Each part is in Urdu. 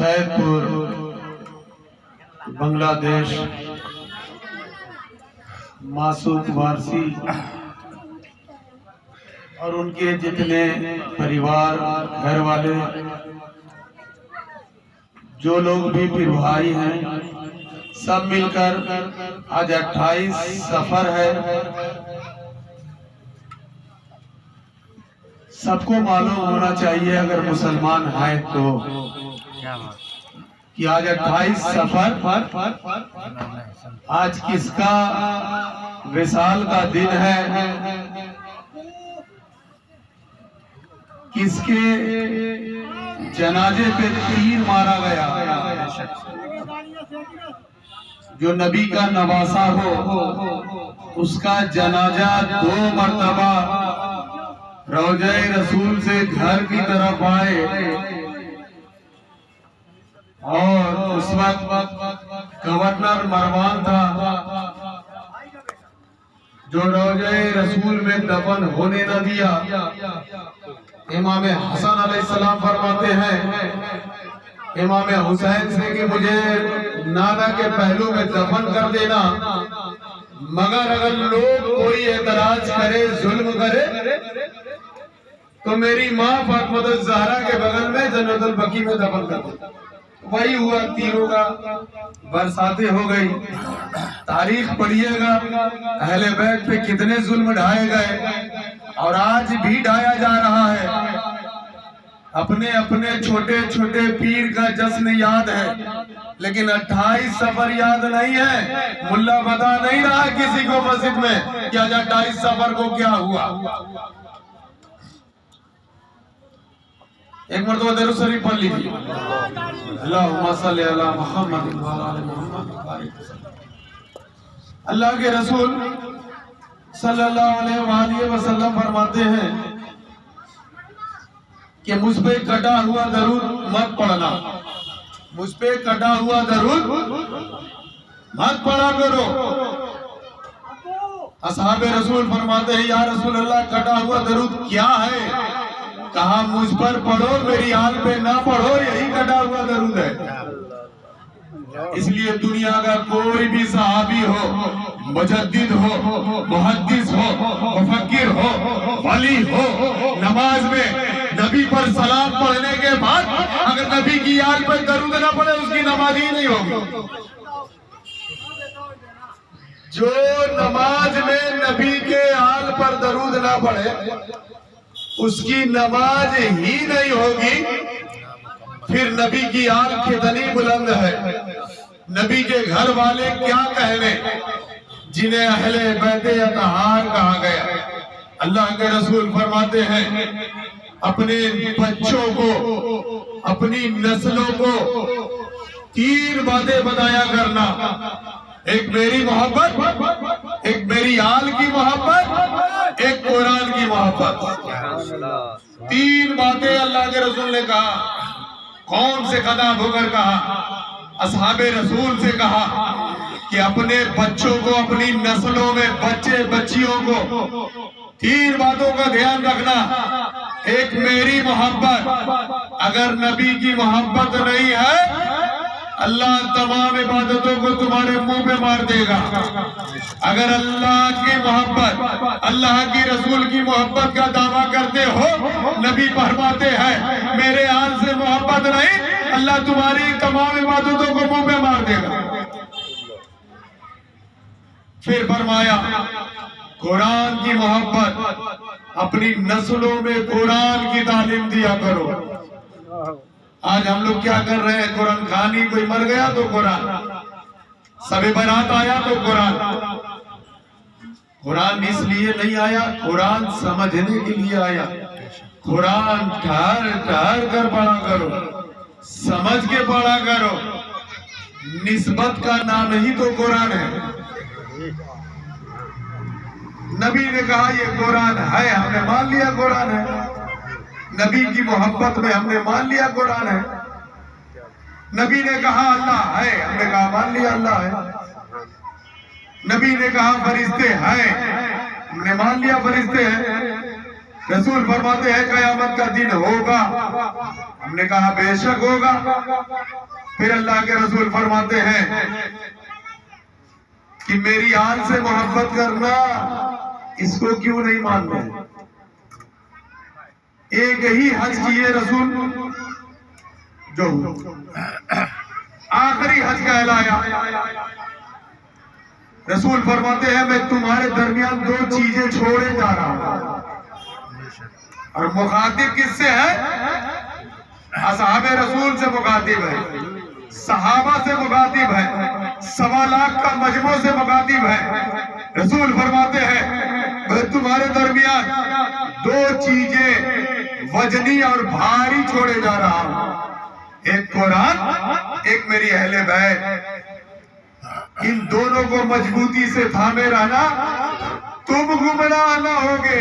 سید پور بنگلہ دیش معصوم وارسی اور ان کے جتنے پریوار گھر والے جو لوگ بھی پھر بھائی ہیں سب مل کر آج 28 سفر ہے. سب کو معلوم ہونا چاہیے اگر مسلمان ہیں تو کہ آج 28 سفر آج کس کا وصال کا دن ہے, کس کے جنازے پہ تیر مارا گیا. جو نبی کا نواسا ہو اس کا جنازہ 2 مرتبہ روضہ رسول سے گھر کی طرف آئے اور اس وقت گورنر مروان تھا جو روضہ رسول میں دفن ہونے نہ دیا. امام حسن علیہ السلام فرماتے ہیں امام حسین سے کہ مجھے نانا کے پہلو میں دفن کر دینا, مگر اگر لوگ کوئی اعتراض کرے ظلم کرے تو میری ماں فاطمہ الزہرا کے بغل میں جنت البقیع میں دفن کر دے. وہی ہوا, تیروں کا برساتیں ہو گئی. تاریخ پڑھیے گا اہل بیت پہ کتنے ظلم ڈھائے گئے اور آج بھی ڈھایا جا رہا ہے. اپنے اپنے چھوٹے چھوٹے پیر کا جشن یاد ہے لیکن 28 سفر یاد نہیں ہے. ملا بتا نہیں رہا کسی کو مسجد میں کہ آج 28 سفر کو کیا ہوا. ایک مرتبہ درود شریف پڑھ لیجیے. اللہم صلی علی محمد وعلی آل محمد. اللہ کے رسول صلی اللہ علیہ وآلہ وسلم فرماتے ہیں کہ مجھ پہ کٹا ہوا درود مت پڑھنا, مجھ پہ کٹا ہوا درود مت پڑھا کرو. اصحاب رسول فرماتے ہیں یا رسول اللہ کٹا ہوا درود کیا ہے؟ کہا مجھ پر پڑھو, میری آل پہ نہ پڑھو, یہی کٹا ہوا درود ہے. اس لیے دنیا کا کوئی بھی صحابی ہو, مجدد ہو, محدث ہو, مفکر ہو, ولی ہو, نماز میں نبی پر سلام پڑھنے کے بعد اگر نبی کی آل پر درود نہ پڑھے اس کی نماز ہی نہیں ہوگی. جو نماز میں نبی کے آل پر درود نہ پڑھے اس کی نماز ہی نہیں ہوگی. پھر نبی کی آل کتنی بلند ہے, نبی کے گھر والے کیا کہنے جنہیں اہل بیت اطہار کہا گیا. اللہ کے رسول فرماتے ہیں اپنے بچوں کو, اپنی نسلوں کو 3 باتیں بتایا کرنا. ایک میری محبت, ایک میری آل کی محبت, ایک قرآن کی محبت. 3 باتیں اللہ کے رسول نے کہا. کون سے خطاب ہو کر کہا؟ اصحاب رسول سے کہا کہ اپنے بچوں کو, اپنی نسلوں میں بچے بچیوں کو 3 باتوں کا دھیان رکھنا. ایک میری محبت, اگر نبی کی محبت نہیں ہے اللہ تمام عبادتوں کو تمہارے منہ پہ مار دے گا. اگر اللہ کی محبت, اللہ کی رسول کی محبت کا دعویٰ کرتے ہو, نبی فرماتے ہیں میرے آل سے محبت نہیں, اللہ تمہاری تمام عبادتوں کو منہ پہ مار دے گا. پھر فرمایا قرآن کی محبت, اپنی نسلوں میں قرآن کی تعلیم دیا کرو. آج ہم لوگ کیا کر رہے ہیں؟ قرآن خوانی, کوئی مر گیا تو قرآن, شب برات آیا تو قرآن. قرآن اس لیے نہیں آیا, قرآن سمجھنے کے لیے آیا. قرآن ٹھہر ٹھہر کر پڑھا کرو, سمجھ کے پڑھا کرو. نسبت کا نام ہی تو قرآن ہے. نبی نے کہا یہ قرآن ہے, ہم نے مان لیا قرآن ہے. نبی کی محبت میں ہم نے مان لیا قرآن ہے. نبی نے کہا اللہ ہے, ہم نے کہا مان لیا اللہ ہے. نبی نے کہا فرشتے ہیں, ہم نے مان لیا فرشتے ہیں. رسول فرماتے ہیں قیامت کا دن ہوگا. ہم نے کہا بے شک ہوگا. پھر اللہ کے رسول فرماتے ہیں کہ میری آل سے محبت کرنا اس کو کیوں نہیں مانتے؟ ایک ہی حج کیے رسول جو آخری حج کہلایا. رسول فرماتے ہیں میں تمہارے درمیان دو چیزیں چھوڑے جا رہا ہوں. اور مخاطب کس سے ہے؟ اصحاب رسول سے مخاطب ہے، صحابہ سے مخاطب ہے، 1.25 لاکھ کا مجموع سے مخاطب ہے. رسول فرماتے ہیں میں تمہارے درمیان دو چیزیں وزنی اور بھاری چھوڑے جا رہا ہوں، ایک قرآن، ایک میری اہل بیت. ان دونوں کو مضبوطی سے تھامے رہنا، تم گمراہ نہ ہوگے.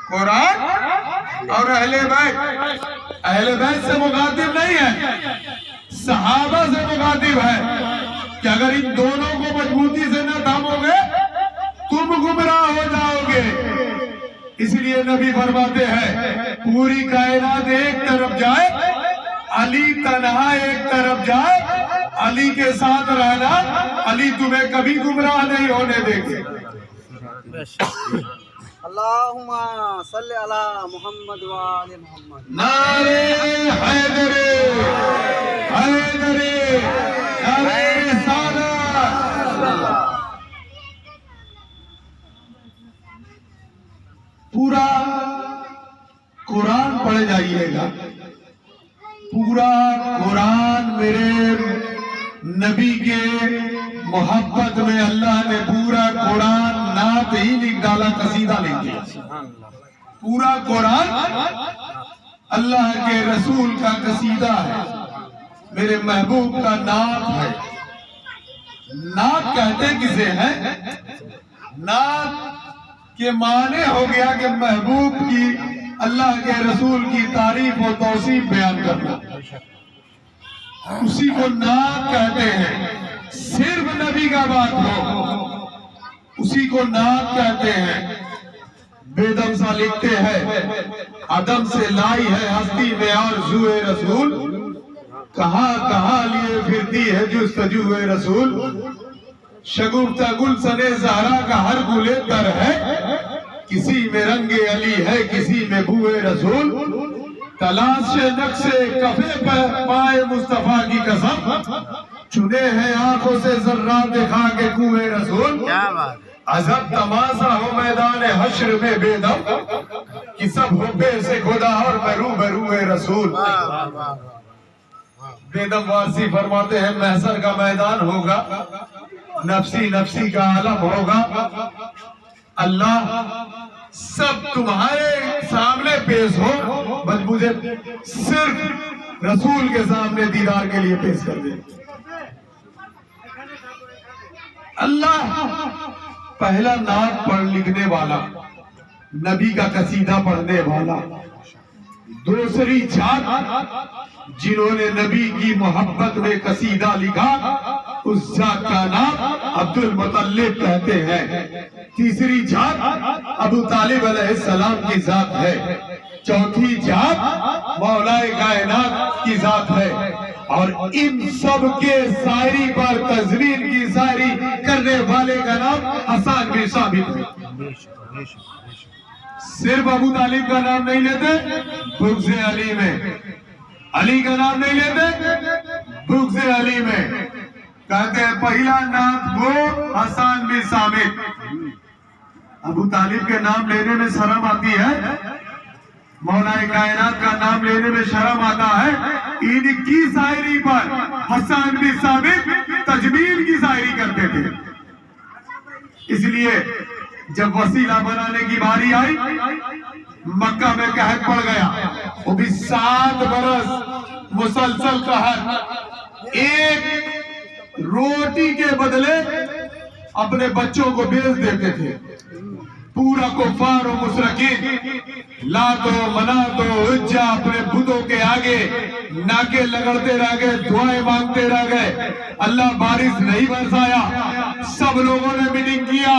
قرآن اور اہل بیت. اہل بیت سے مخاطب نہیں ہے، صحابہ سے مخاطب ہے کہ اگر ان دونوں کو مضبوطی سے نہ تھامو گے تم گمراہ ہو جاؤ گے. اس لیے نبی فرماتے ہیں پوری کائنات ایک طرف جائے، علی تنہا ایک طرف جائے، علی کے ساتھ رہنا، علی تمہیں کبھی گمراہ نہیں ہونے دے گے. اللہم صلی علی محمد و آل محمد. نعرہ حیدر، حیدر، نعرہ رسالت. پورا قرآن پڑھ جائیے گا. پورا قرآن میرے نبی کے محبت میں اللہ نے پورا قرآن نعت ہی لکھ ڈالا، قصیدہ لکھ دیا. پورا قرآن اللہ کے رسول کا قصیدہ ہے، میرے محبوب کا نعت ہے. نعت کہتے کسے ہیں؟ نعت کے معنی ہو گیا کہ محبوب کی، اللہ کے رسول کی تعریف و توصیف بیان کرنا، اسی کو نعت کہتے ہیں. صرف نبی کا بات ہو اسی کو نعت کہتے ہیں. بیدم سا لکھتے ہیں عدم سے لائی ہے ہستی میں آرزوئے رسول، کہاں کہاں لیے پھرتی ہے جستجوئے رسول. شگفتہ گلشن زہرا کا ہر گلے تر ہے، کسی میں رنگ علی ہے کسی میں بوئے رسول. تلاش نقش کفے پائے مصطفیٰ کی قسم، چنے ہیں آنکھوں سے ذرات خاک کوئے رسول. عجب تماشا ہو میدان حشر میں بے دم، کہ سب حبے سے خدا اور میں روبروئے رسول. بے دم وارسی فرماتے ہیں محشر کا میدان ہوگا، نفسی نفسی کا عالم ہوگا. اللہ سب تمہارے سامنے پیش ہو، بس مجھے صرف رسول کے سامنے دیدار کے لیے پیش کر دے. اللہ پہلا نعت پڑھ لکھنے والا، نبی کا قصیدہ پڑھنے والا. دوسری ذات جنہوں نے نبی کی محبت میں قصیدہ لکھا، اس ذات کا نام عبد المطلب کہتے ہیں. تیسری ذات ابو طالب علیہ السلام کی ذات ہے. چوتھی ذات مولا کائنات کی ذات ہے. اور ان سب کے شاعری پر تزوین کی شاعری کرنے والے کا نام حسان بن ثابت ہے. صرف ابو طالب کا نام نہیں لیتے بغض علی میں، علی کا نام نہیں لیتے بغض علی میں. کہتے ہیں پہلا نعت وہ حسان بن ثابت. ابو طالب کے نام لینے میں شرم آتی ہے، مولا کائنات کا نام لینے میں شرم آتا ہے. ان کی شاعری پر حسان بن ثابت تجمیل کی شاعری کرتے تھے. اس لیے جب وسیلہ بنانے کی باری آئی، مکہ میں قحط پڑ گیا، وہ بھی 7 برس مسلسل قحط. ایک روٹی کے بدلے اپنے بچوں کو بیچ دیتے تھے. پورا کفار و مشرکین لات و منات و عزا اپنے بتوں کے آگے ناکے لگڑتے رہ گئے، دعائیں مانگتے رہ گئے. اللہ بارش نہیں برسایا. سب لوگوں نے میٹنگ کیا،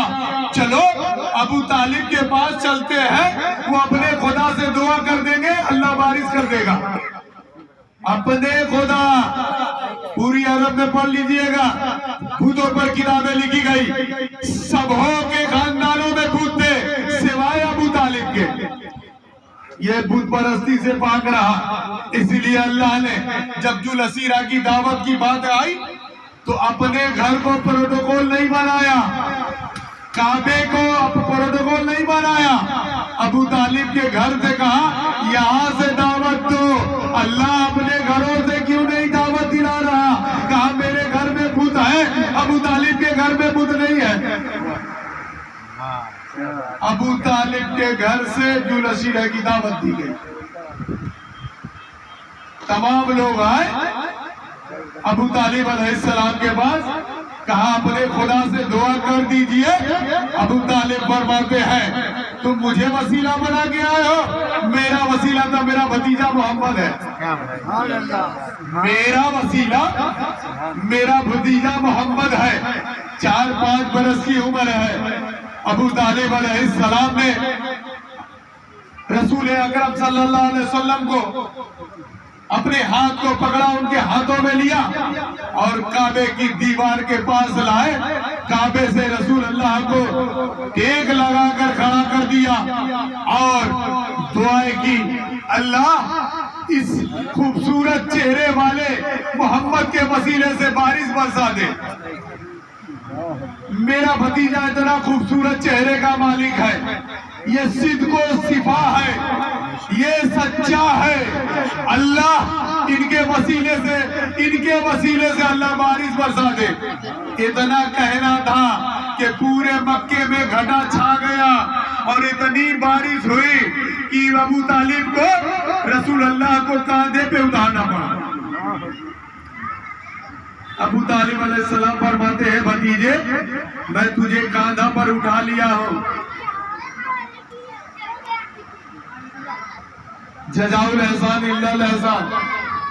چلو ابو طالب کے پاس چلتے ہیں، وہ اپنے خدا سے دعا کر دیں گے، اللہ بارش کر دے گا۔ اپنے خدا، پوری عرب میں پڑھ لیجئے گا، بتوں پر کتابیں لکھی گئی، سبوں کے خاندانوں میں بت تھے سوائے ابو طالب کے۔ یہ بت پرستی سے پاک رہا، اس لیے اللہ نے جب جلسیرہ کی دعوت کی بات آئی تو اپنے گھر کو پروٹوکول نہیں بنایا، کعبے کو پروٹوکول نہیں بنایا، ابو طالب کے گھر سے کہا یہاں سے دعوت دو۔ اللہ اپنے گھروں سے کیوں نہیں دعوت دلا رہا؟ کہا میرے گھر میں بت ہے، ابو طالب کے گھر میں بت نہیں ہے۔ ابو طالب کے گھر سے جلسیرہ کی دعوت دی گئی، تمام لوگ آئے ابو طالب علیہ السلام کے پاس، کہا اپنے خدا سے دعا کر دیجئے۔ ابو طالب فرماتے ہیں تم مجھے وسیلہ بنا کے آئے ہو، میرا وسیلہ تو میرا بھتیجا محمد ہے، میرا وسیلہ میرا بھتیجا محمد ہے، 4-5 برس کی عمر ہے۔ ابو طالب علیہ السلام نے رسول اکرم صلی اللہ علیہ وسلم کو اپنے ہاتھ کو پکڑا، ان کے ہاتھوں میں لیا اور کعبے کی دیوار کے پاس لائے، کعبے سے رسول اللہ کو ٹیک لگا کر کھڑا کر دیا اور دعائیں کی، اللہ اس خوبصورت چہرے والے محمد کے وسیلے سے بارش برسا دے۔ میرا بھتیجا اتنا خوبصورت چہرے کا مالک ہے، یہ صدق و صفا ہے، یہ سچا ہے، اللہ ان کے وسیلے سے اللہ بارش برسا دے۔ اتنا کہنا تھا کہ پورے مکے میں گھٹا چھا گیا اور اتنی بارش ہوئی کہ ابو طالب کو رسول اللہ کو کاندھے پہ اٹھانا پڑا۔ ابو طالب علیہ السلام فرماتے ہیں بھتیجے میں تجھے کاندھا پر اٹھا لیا ہوں، جزاء الاحسان الا الاحسان،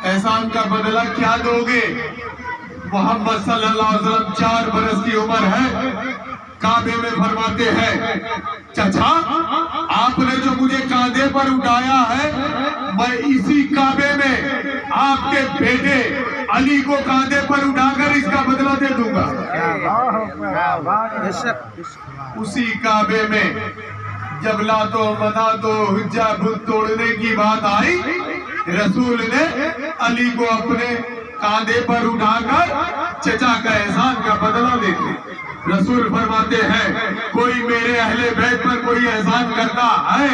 احسان کا بدلہ کیا دو گے؟ محمد صلی اللہ علیہ وسلم 4 برس کی عمر ہے، کعبے میں فرماتے ہیں چچا آپ نے جو مجھے کاندھے پر اٹھایا ہے، میں اسی کعبے میں آپ کے بیٹے علی کو کاندھے پر اٹھا کر اس کا بدلہ دے دوں گا۔ اسی کعبے میں جب لات و منات و حجہ بت توڑنے کی بات آئی، رسول نے علی کو اپنے کاندھے پر اٹھا کر چچا کا احسان کا بدلہ دیتے۔ رسول فرماتے ہیں کوئی میرے اہل بیت پر کوئی احسان کرتا ہے،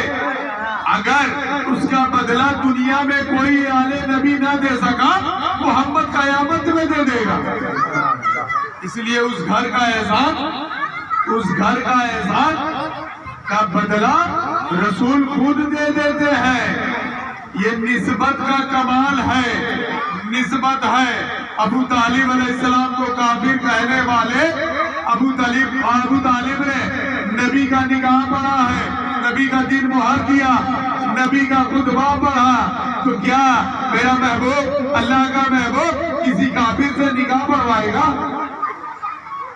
اگر اس کا بدلہ دنیا میں کوئی آل نبی نہ دے سکا، محمد قیامت میں دے دے گا۔ اس لیے اس گھر کا احسان کا بدلہ رسول خود دے دیتے ہیں۔ یہ نسبت کا کمال ہے، نسبت ہے۔ ابو طالب علیہ السلام کو کافر کہنے والے ابو طالب نے نبی کا نکاح پڑھا ہے، نبی کا دین مہر کیا، نبی کا خطبہ پڑھا، تو کیا میرا محبوب اللہ کا محبوب کسی کافر سے نکاح پڑھوائے گا؟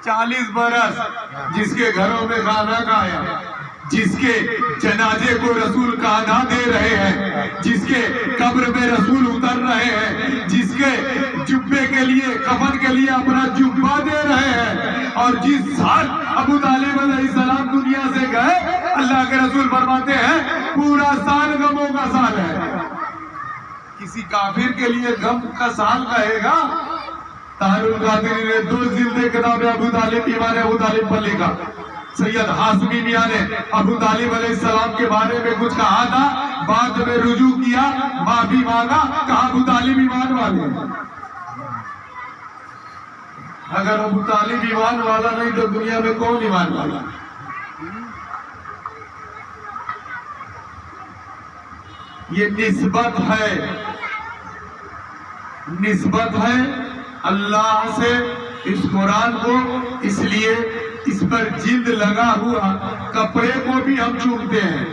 40 برس جس کے گھروں میں کھانا کھایا، جس کے جنازے کو رسول کاندھا دے رہے ہیں، جس کے قبر میں رسول اتر رہے ہیں، جس کے جبے کے لیے کفن کے لیے اپنا جبہ دے رہے ہیں، اور جس سال ابو طالب علیہ السلام دنیا سے گئے، اللہ کے رسول فرماتے ہیں پورا سال غموں کا سال ہے۔ کسی کافر کے لیے غم کا سال کہے گا؟ طاہر القادری نے 2 جلد کتاب ابو طالب ایمان ابو طالب پر لکھا۔ سید ہاشمی میاں نے ابو طالب علیہ السلام کے بارے میں کچھ کہا تھا، بعد میں رجوع کیا، معافی مانگا، کہا ابو طالب ایمان والے۔ اگر ابو طالب ایمان والا نہیں تو دنیا میں کون ایمان والا؟ یہ نسبت ہے اللہ سے اس قرآن کو، اس لیے اس پر جلد لگا ہوا کپڑے کو بھی ہم چومتے ہیں۔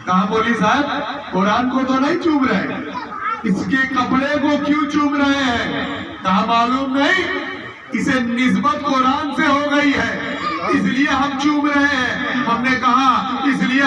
کہاں مولی صاحب قرآن کو تو نہیں چوم رہے، اس کے کپڑے کو کیوں چوم رہے ہیں؟ کہاں معلوم نہیں، اسے نسبت قرآن سے ہو گئی ہے، اس لیے ہم چوم رہے ہیں۔ ہم نے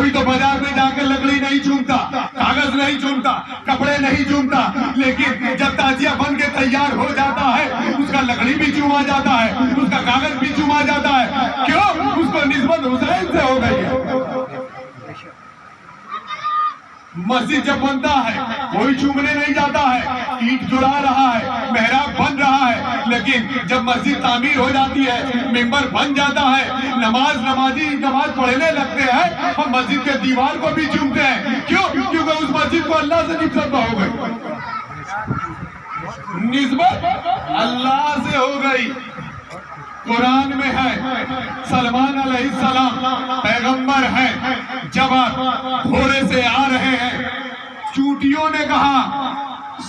کوئی تو بازار میں جا کر لکڑی نہیں چومتا, کاغذ نہیں چومتا, کپڑے نہیں چومتا, لیکن جب تعزیہ بن کے تیار ہو جاتا ہے اس کا لکڑی بھی چوما جاتا ہے, اس کا کاغذ بھی چوما جاتا ہے. کیوں؟ اس کو نسبت حسین سے ہو گئی ہے. مسجد جب بنتا ہے کوئی چومنے نہیں جاتا ہے, اینٹ جڑا رہا ہے, محراب بن رہا ہے, لیکن جب مسجد تعمیر ہو جاتی ہے, ممبر بن جاتا ہے, نمازی نماز پڑھنے لگتے ہیں, ہم مسجد کے دیوار کو بھی چومتے ہیں. کیوں؟ کیونکہ اس مسجد کو اللہ سے نسبت ہو گئی, نسبت اللہ سے ہو گئی. قرآن میں ہے سلمان علیہ السلام پیغمبر ہیں. جب آپ گھوڑے سے آ رہے ہیں, چونٹیوں نے کہا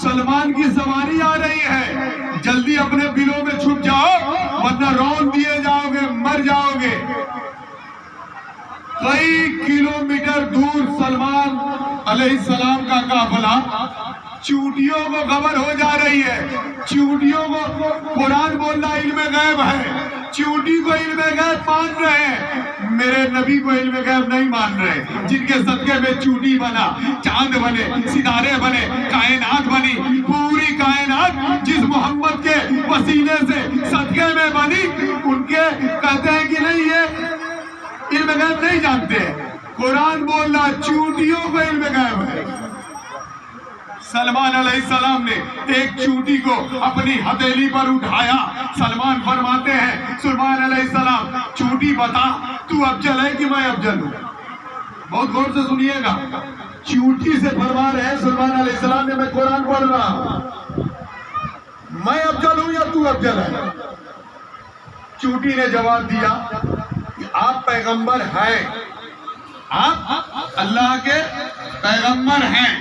سلمان کی سواری آ رہی ہے, جلدی اپنے بلوں میں چھپ جاؤ ورنہ رون دیے جاؤ گے, مر جاؤ گے. کئی کلومیٹر دور سلمان علیہ السلام کا قافلہ چونٹیوں کو خبر ہو جا رہی ہے. چونٹیوں کو قرآن بول رہا علم غیب ہے, چونٹی کو علم غیب مان رہے ہیں, میرے نبی کو علم غیب نہیں مان رہے, جن کے صدقے میں چونٹی بنا, چاند بنے, ستارے بنے, کائنات بنی, پوری کائنات جس محمد کے وسیلے سے صدقے میں بنی, ان کے کہتے ہیں کہ نہیں یہ علم غیب نہیں جانتے. قرآن بول رہا چونٹیوں کو علم غیب ہے. سلمان علیہ السلام نے ایک چونٹی کو اپنی ہتھیلی پر اٹھایا. سلمان فرماتے ہیں سلمان علیہ السلام چونٹی بتا تو افضل ہے کہ میں افضل ہوں. بہت غور سے سنیے گا, چونٹی سے فرما رہے ہیں سلمان علیہ السلام نے میں قرآن پڑھ رہا ہوں, میں افضل ہوں یا تو افضل ہے؟ چونٹی نے جواب دیا کہ آپ پیغمبر ہیں, آپ اللہ کے پیغمبر ہیں,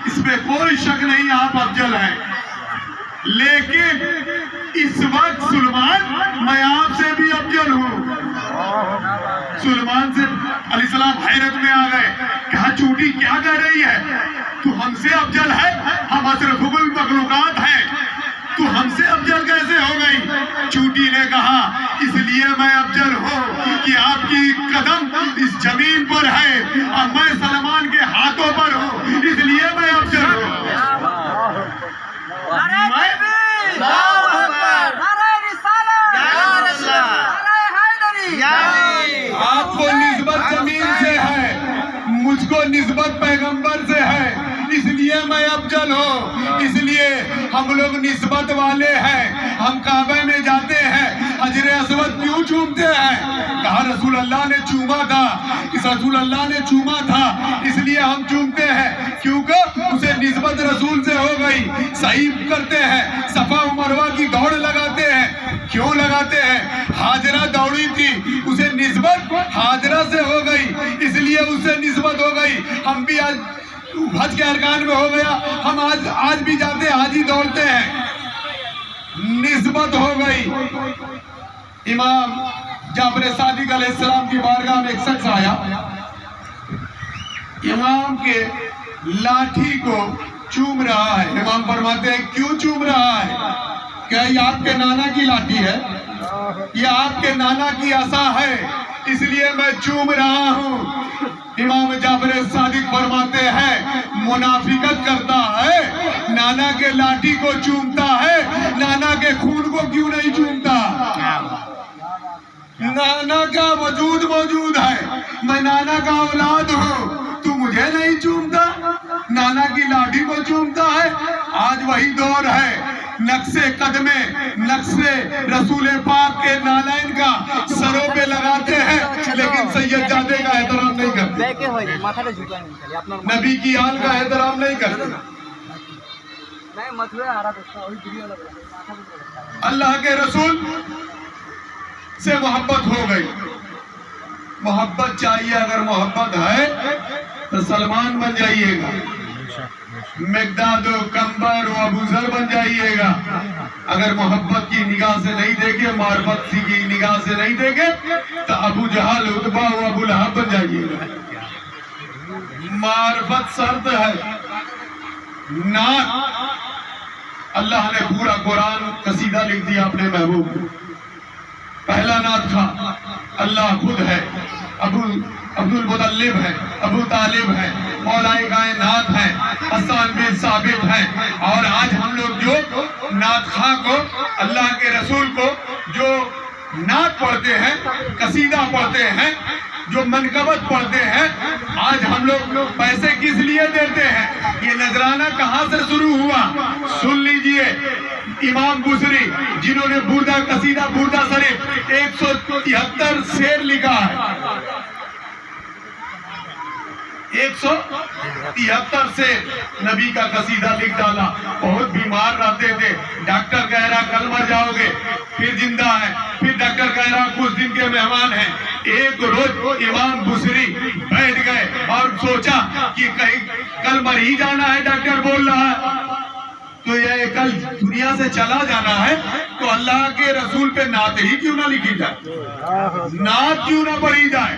اس میں کوئی شک نہیں آپ افضل ہیں, لیکن اس وقت سلمان میں آپ سے بھی افضل ہوں. سلمان سے علیہ السلام حیرت میں آ گئے, کہا چونٹی کیا کہہ رہی ہے, تو ہم سے افضل ہے, ہم اشرف المخلوقات ہیں, تو ہم سے افضل کیسے ہو گئی؟ چونٹی نے کہا اس لیے میں افضل ہوں کہ آپ کی قدم اس زمین پر ہے اور میں سلمان کے ہاتھوں پر ہوں, اس لیے میں افضل ہوں. آپ کو نسبت زمین سے ہے, مجھ کو نسبت پیغمبر سے ہے, اس لیے میں افضل ہوں. اس لیے ہم لوگ نسبت والے ہیں. ہم کعبے میں جاتے ہیں, حجر اسود کیوں چومتے ہیں؟ کہا رسول اللہ نے چوما تھا, رسول اللہ نے چوما تھا, اس لیے ہم چومتے ہیں, کیونکہ اسے نسبت رسول سے ہو گئی. صحیح کرتے ہیں, صفا و مروہ کی دوڑ لگاتے ہیں, کیوں لگاتے ہیں؟ ہاجرہ دوڑی تھی, اسے نسبت ہاجرہ سے ہو گئی, اس لیے اسے نسبت ہو گئی. ہم بھی آج حج کے ارکان میں ہو گیا, ہم آج بھی جاتے حاجی دوڑتے ہیں, نسبت ہو گئی. امام جعفر صادق علیہ السلام کی بارگاہ میں ایک شخص آیا, امام کے لاٹھی کو چوم رہا ہے. امام فرماتے ہیں کیوں چوم رہا ہے؟ کیا یہ آپ کے نانا کی لاٹھی ہے, یہ آپ کے نانا کی عصا ہے, اس لیے میں چوم رہا ہوں. امام جعفر صادق فرماتے ہیں منافقت کرتا ہے, نانا کے لاٹھی کو چومتا ہے, نانا کے خون کو کیوں نہیں چومتا؟ نانا کا وجود موجود ہے, میں نانا کا اولاد ہوں, تو مجھے نہیں چومتا, نانا کی لاٹھی کو چومتا ہے. آج وہی دور ہے, نقش قدمے, نقش رسول پاک کے نالائن کا سروں پہ لگاتے ہیں, لیکن سیدزادے کا احترام نہیں کرتے, نبی کی آل کا احترام نہیں کرتے. اللہ کے رسول سے محبت ہو گئی. محبت چاہیے, اگر محبت ہے تو سلمان بن جائیے گا, مقداد و کمبر و ابو ذر بن جائیے گا. اگر محبت کی نگاہ سے نہیں دیکھے, معرفت کی نگاہ سے نہیں دیکھے, تو ابو جہل, عتبہ و ابو لہب بن جائیے گا. معرفت شرط ہے. نعت اللہ نے پورا قرآن قصیدہ لکھ دیا اپنے محبوب کو. پہلا نعت تھا اللہ خود ہے, عبد المطلب ہیں، ابو طالب ہیں، مولا کائنات ہیں، حسان بن ثابت ہیں، اور آج ہم لوگ جو نعت خواں کو، اللہ کے رسول کو جو نعت پڑھتے ہیں، قصیدہ پڑھتے ہیں، جو منقبت پڑھتے ہیں، آج ہم لوگ پیسے کس لیے دیتے ہیں؟ یہ نذرانہ کہاں سے شروع ہوا؟ سن لیجئے، امام بصری جنہوں نے بردہ قصیدہ بردہ شریف 173 شعر لکھا ہے، 173 سے نبی کا قصیدہ لکھ ڈالا. بہت بیمار رہتے تھے، ڈاکٹر کہہ رہا کل مر جاؤ گے، پھر زندہ ہے، پھر ڈاکٹر کہہ رہا کچھ دن کے مہمان ہیں. ایک روز امام بصری بیٹھ گئے اور سوچا کہ کہیں کل مر ہی جانا ہے، ڈاکٹر بول رہا ہے تو یہ کل دنیا سے چلا جانا ہے، تو اللہ کے رسول پہ نعت ہی کیوں نہ لکھی جائے، نعت کیوں نہ پڑھی جائے.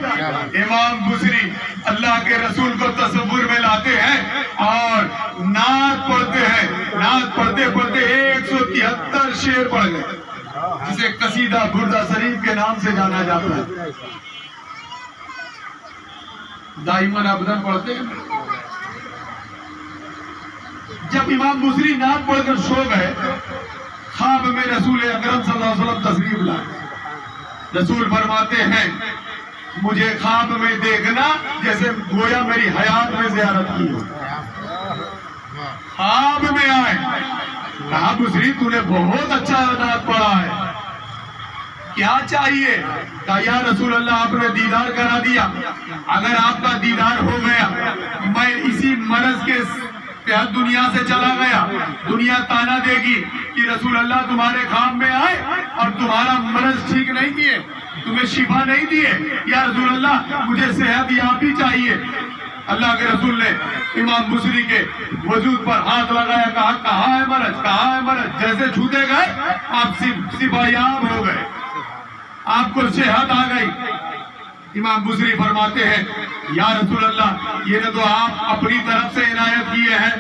امام بصری اللہ کے رسول کو تصور میں لاتے ہیں اور نعت پڑھتے ہیں. نعت پڑھتے پڑھتے 173 شعر پڑھ گئے، جسے قصیدہ بردہ شریف کے نام سے جانا جاتا ہے. دائماً ابداً پڑھتے ہیں. جب امام بصری نعت پڑھ کر سو گئے، خواب میں رسول اکرم صلی اللہ علیہ وسلم تشریف لائے. رسول فرماتے ہیں مجھے خواب میں دیکھنا جیسے گویا میری حیات میں زیارت کی ہو. خواب میں آئے، کہا بصری تو نے بہت اچھا نعت پڑھا ہے، کیا چاہیے؟ کہا یا رسول اللہ آپ نے دیدار کرا دیا، اگر آپ کا دیدار ہو گیا میں اسی مرض کے تحت دنیا سے چلا گیا. دنیا تانا دے گی کہ رسول اللہ تمہارے خواب میں آئے اور تمہارا مرض ٹھیک نہیں کیے، تمہیں شفا نہیں دیے. یا رسول اللہ مجھے صحت یابی چاہیے. اللہ کے رسول نے امام بصری کے وجود پر ہاتھ لگایا، کہا کہاں ہے مرض، کہاں ہے مرض. جیسے چھوتے گئے آپ شفا یاب ہو گئے، آپ کو صحت آ گئی. امام بصری فرماتے ہیں یا رسول اللہ یہ نے تو آپ اپنی طرف سے عنایت کیے ہیں،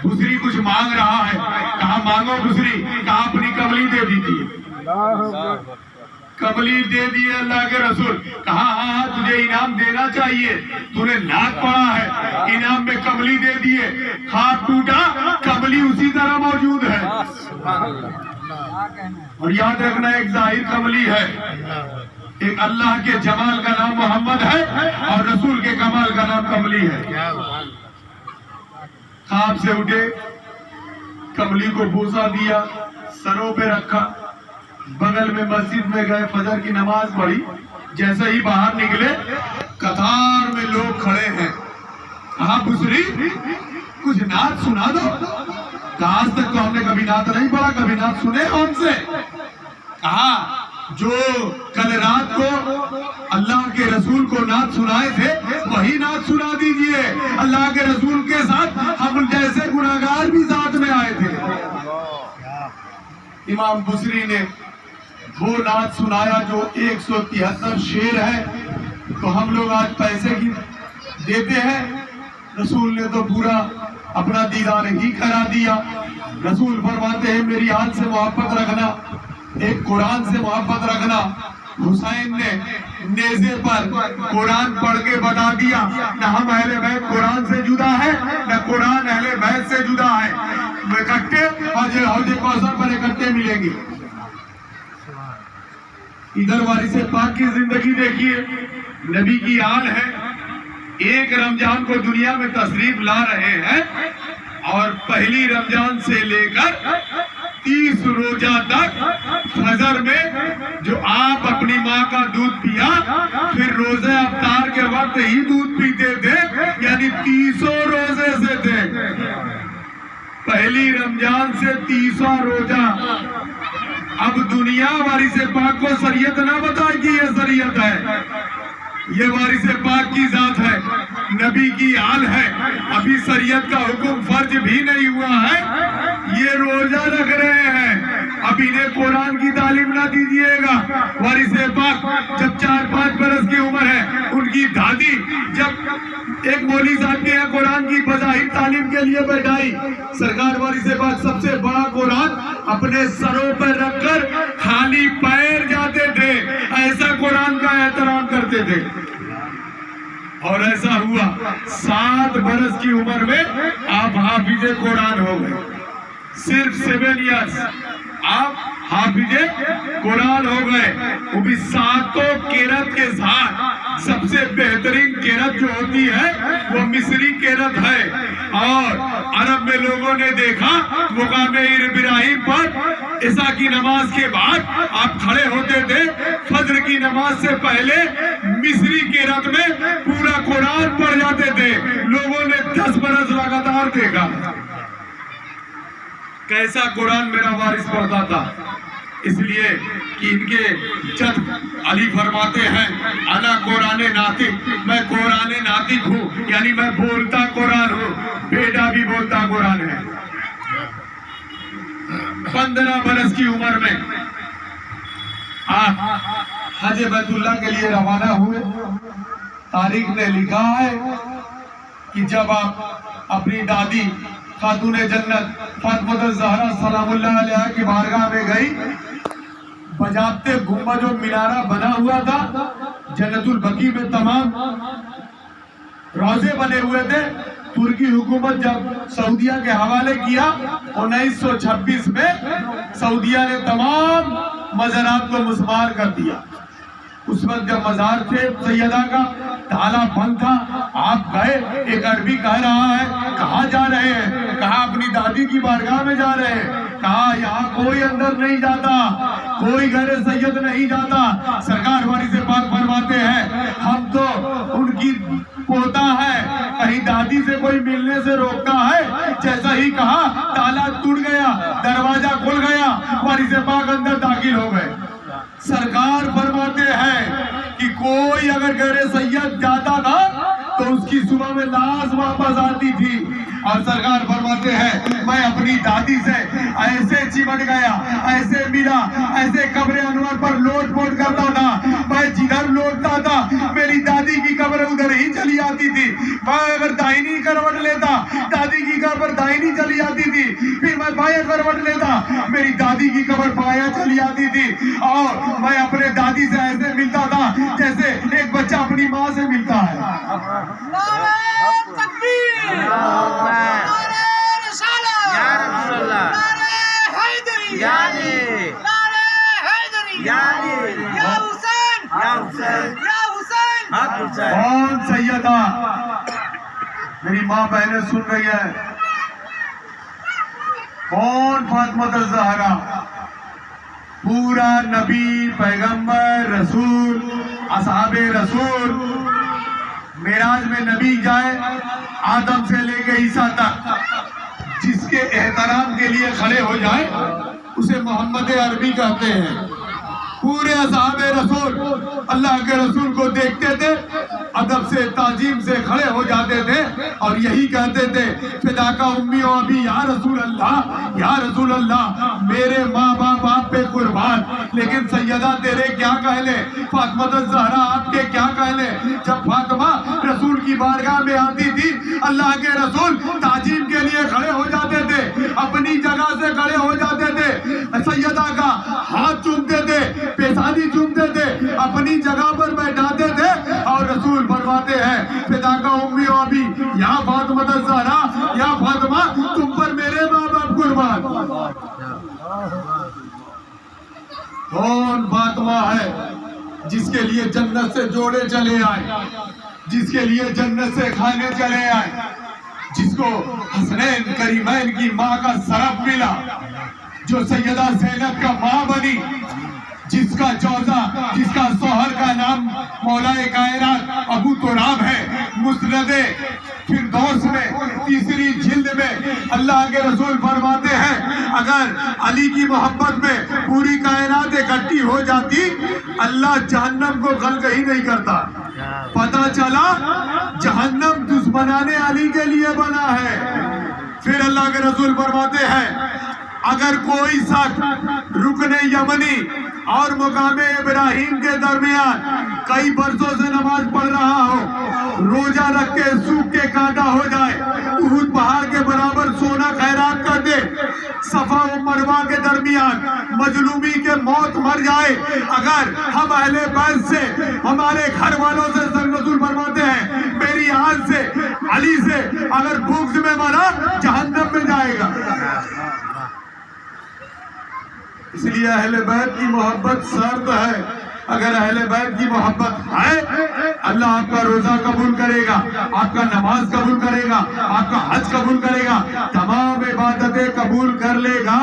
بصری کچھ مانگ رہا ہے. کہا مانگو بصری. کہا اپنی کملی دے دیجیے. کملی دے دیے اللہ کے رسول. کہا ہاں تجھے انعام دینا چاہیے، تو نے نعت پڑھا ہے، انعام میں کملی دے دیے. خواب ٹوٹا، کملی اسی طرح موجود ہے. اور یاد رکھنا ایک ظاہر کملی ہے، ایک اللہ کے جمال کا نام محمد ہے اور رسول کے کمال کا نام کملی ہے. خواب سے اٹھے، کملی کو بوسا دیا، سروں پہ رکھا، بغل میں مسجد میں گئے، فجر کی نماز پڑھی. جیسے ہی باہر نکلے قطار میں لوگ کھڑے ہیں. کہا بصری کچھ نعت سنا دو. کہا آج تک تو ہم نے کبھی نعت نہیں پڑھا، کبھی نعت سنے ہم سے. کہا جو کل رات کو اللہ کے رسول کو نعت سنائے تھے وہی نعت سنا دیجئے. اللہ کے رسول کے ساتھ ہم جیسے گناہگار بھی ساتھ میں آئے تھے. امام بصری نے وہ نعت سنایا جو 173 شعر ہے. تو ہم لوگ آج پیسے کی دیتے ہیں، رسول نے تو پورا اپنا دیدار ہی کرا دیا. رسول فرماتے ہیں میری آل سے محبت رکھنا، ایک قرآن سے محبت رکھنا. حسین نے نیزے پر قرآن پڑھ کے بتا دیا نہ ہم اہل بیت قرآن سے جدا ہے نہ قرآن اہل بیت سے جدا ہے. اکٹھے حوض کوثر پر اکٹھے ملیں گے. ادھر وارث پاک کی زندگی دیکھیے، نبی کی آل ہے، ایک رمضان کو دنیا میں تشریف لا رہے ہیں اور پہلی رمضان سے لے کر 30 روزہ تک فجر میں جو آپ اپنی ماں کا دودھ پیا، پھر روزہ افطار کے وقت ہی دودھ پیتے تھے، یعنی 30 روزے سے تھے. پہلی رمضان سے 30 روزہ. اب دنیا وارث پاک کو شریعت نہ بتائے کہ یہ شریعت ہے، یہ وارث پاک کی ذات ہے، نبی کی آل ہے. ابھی شریعت کا حکم فرض بھی نہیں ہوا ہے، یہ روزہ رکھ رہے ہیں. اب انہیں قرآن کی تعلیم نہ دیجیے گا. وارث پاک جب 4-5 برس کی عمر ہے، ان کی دادی جب ایک مولوی صاحب کے یہاں قرآن کی بظاہر تعلیم کے لیے بیٹھائی، سرکار وارث پاک سب سے بڑا قرآن اپنے سروں پر رکھ کر خالی پیر جاتے تھے. ایسا قرآن کا احترام کرتے تھے. اور ایسا ہوا 7 برس کی عمر میں آپ حافظ قرآن ہو گئے. صرف 7 ایئرس آپ حافظ قرآن ہو گئے. وہ بھی 7 قرات کے ساتھ. سب سے بہترین قرات جو ہوتی ہے وہ مصری قرات ہے. اور عرب میں لوگوں نے دیکھا مقام ابراہیم پر عشاء کی نماز کے بعد آپ کھڑے ہوتے تھے. فجر کی نماز سے پہلے مصری قرات میں پورا قرآن پڑھ جاتے تھے. لوگوں نے 10 برس لگاتار دیکھا. کیسا قرآن میرا وارث پڑھتا تھا. اس لیے کہ ان کے جد علی فرماتے ہیں انا قرآن ناطق، میں قرآن ناطق ہوں، یعنی میں بولتا قرآن ہوں. بیٹا بھی بولتا قرآن ہے. 15 برس کی عمر میں آپ حج بیت اللہ کے لیے روانہ ہوئے. تاریخ نے لکھا ہے کہ جب آپ اپنی دادی خاتون جنت فاطمہ الزہرا سلام اللہ علیہا کی بارگاہ میں گئی، بجاتے گنبد جو مینارہ بنا ہوا تھا جنت البقیع میں تمام روضے بنے ہوئے تھے. ترکی حکومت جب سعودیہ کے حوالے کیا 1926 میں سعودیہ نے تمام مزارات کو مسمار کر دیا. اس وقت جب مزار تھے سیدہ کا تالا بند تھا. آپ گئے، ایک عربی کہہ رہا ہے کہاں جا رہے ہیں؟ کہا اپنی دادی کی بارگاہ میں جا رہے ہیں. کہا یہاں کوئی اندر نہیں جاتا، کوئی غیر سید نہیں جاتا. سرکار وارث پاک فرماتے ہیں ہم تو ان کی پوتا ہے، کہیں دادی سے کوئی ملنے سے روکتا ہے. جیسا ہی کہا تالا ٹوٹ گیا، دروازہ کھل گیا، وارث پاک اندر داخل ہو گئے. سرکار فرماتے ہیں کہ کوئی اگر غیر سید جاتا تھا تو اس کی صبح میں لاش واپس آتی تھی. اور سرکار فرماتے ہیں میں اپنی دادی سے ایسے چمٹ گیا، ایسے ملا، ایسے قبر انور پر لوٹ پوٹ کرتا تھا. میں جدھر لوٹتا تھا میری دادی کی قبر ادھر ہی چلی آتی تھی. میں اگر دائنی کروٹ لیتا دادی کی قبر دائنی چلی آتی تھی، پھر میں بائیں کروٹ لیتا میری دادی کی قبر بائیں چلی آتی تھی. اور میں اپنے دادی سے ایسے ملتا تھا جیسے ایک بچہ اپنی ماں سے ملتا ہے. نعرہ تکبیر، نعرہ رسالت، نعرہ حیدری، نعرہ حیدری، یا حسین، یا حسین، یا حسین. کون سیدہ میری ماں بہنیں سن رہی ہے؟ کون فاطمہ الزہرا؟ پورا نبی، پیغمبر، رسول، اصحاب رسول. معراج میں نبی جائے آدم سے لے کے عیسیٰ تک، جس کے احترام کے لیے کھڑے ہو جائے اسے محمد عربی کہتے ہیں. پورے اصحاب رسول اللہ کے رسول کو دیکھتے تھے، ادب سے تعظیم سے کھڑے ہو جاتے تھے اور یہی کہتے تھے فداک امی و ابی یا رسول اللہ، یا رسول اللہ، میرے ماں باپ آپ پہ قربان. لیکن سیدہ تیرے کیا کہنے، فاطمہ الزہرا آپ کے کیا کہنے. جب فاطمہ رسول کی بارگاہ میں آتی تھی اللہ کے رسول تعظیم کے لیے کھڑے ہو جاتے تھے، اپنی جگہ سے کھڑے ہو جاتے تھے، سیدہ کا ہاتھ چومتے تھے، پیشانی چومتے تھے، اپنی جگہ پر بیٹھاتے تھے. اور رسول فرماتے ہیں فداک امی و ابی یا فاطمہ الزہرا، یا فاطمہ تم پر میرے ماں باپ قربان. کون فاطمہ ہے جس کے لیے جنت سے جوڑے چلے آئے، جس کے لیے جنت سے کھانے چلے آئے، جس کو حسنین کریمین کی ماں کا شرف ملا، جو سیدہ زینب کا ماں بنی، جس کا جوزہ، جس کا شوہر کا نام مولا کائنات ابو تراب ہے. مسند فردوس میں 3 جلد میں اللہ کے رسول فرماتے ہیں اگر علی کی محبت میں پوری کائنات اکٹھی ہو جاتی اللہ جہنم کو خلق ہی نہیں کرتا. پتہ چلا جہنم دشمنان علی کے لیے بنا ہے. پھر اللہ کے رسول فرماتے ہیں اگر کوئی شخص رکن یمنی اور مقام ابراہیم کے درمیان کئی برسوں سے نماز پڑھ رہا ہو، روزہ رکھ کے سوکھ کے کانٹا ہو جائے، احد پہاڑ کے برابر سونا خیرات کر دے، صفا و مروہ کے درمیان مظلومی کے موت مر جائے، اگر ہم اہل بیت سے ہمارے گھر والوں سے رسول فرماتے ہیں علی سے اگر بغض میں مرا جہنم میں جائے گا۔ اس لیے اہل بیت کی محبت شرط ہے۔ اگر اہل بیت کی محبت ہے اللہ آپ کا روزہ قبول کرے گا، آپ کا نماز قبول کرے گا، آپ کا حج قبول کرے گا، تمام عبادتیں قبول کر لے گا۔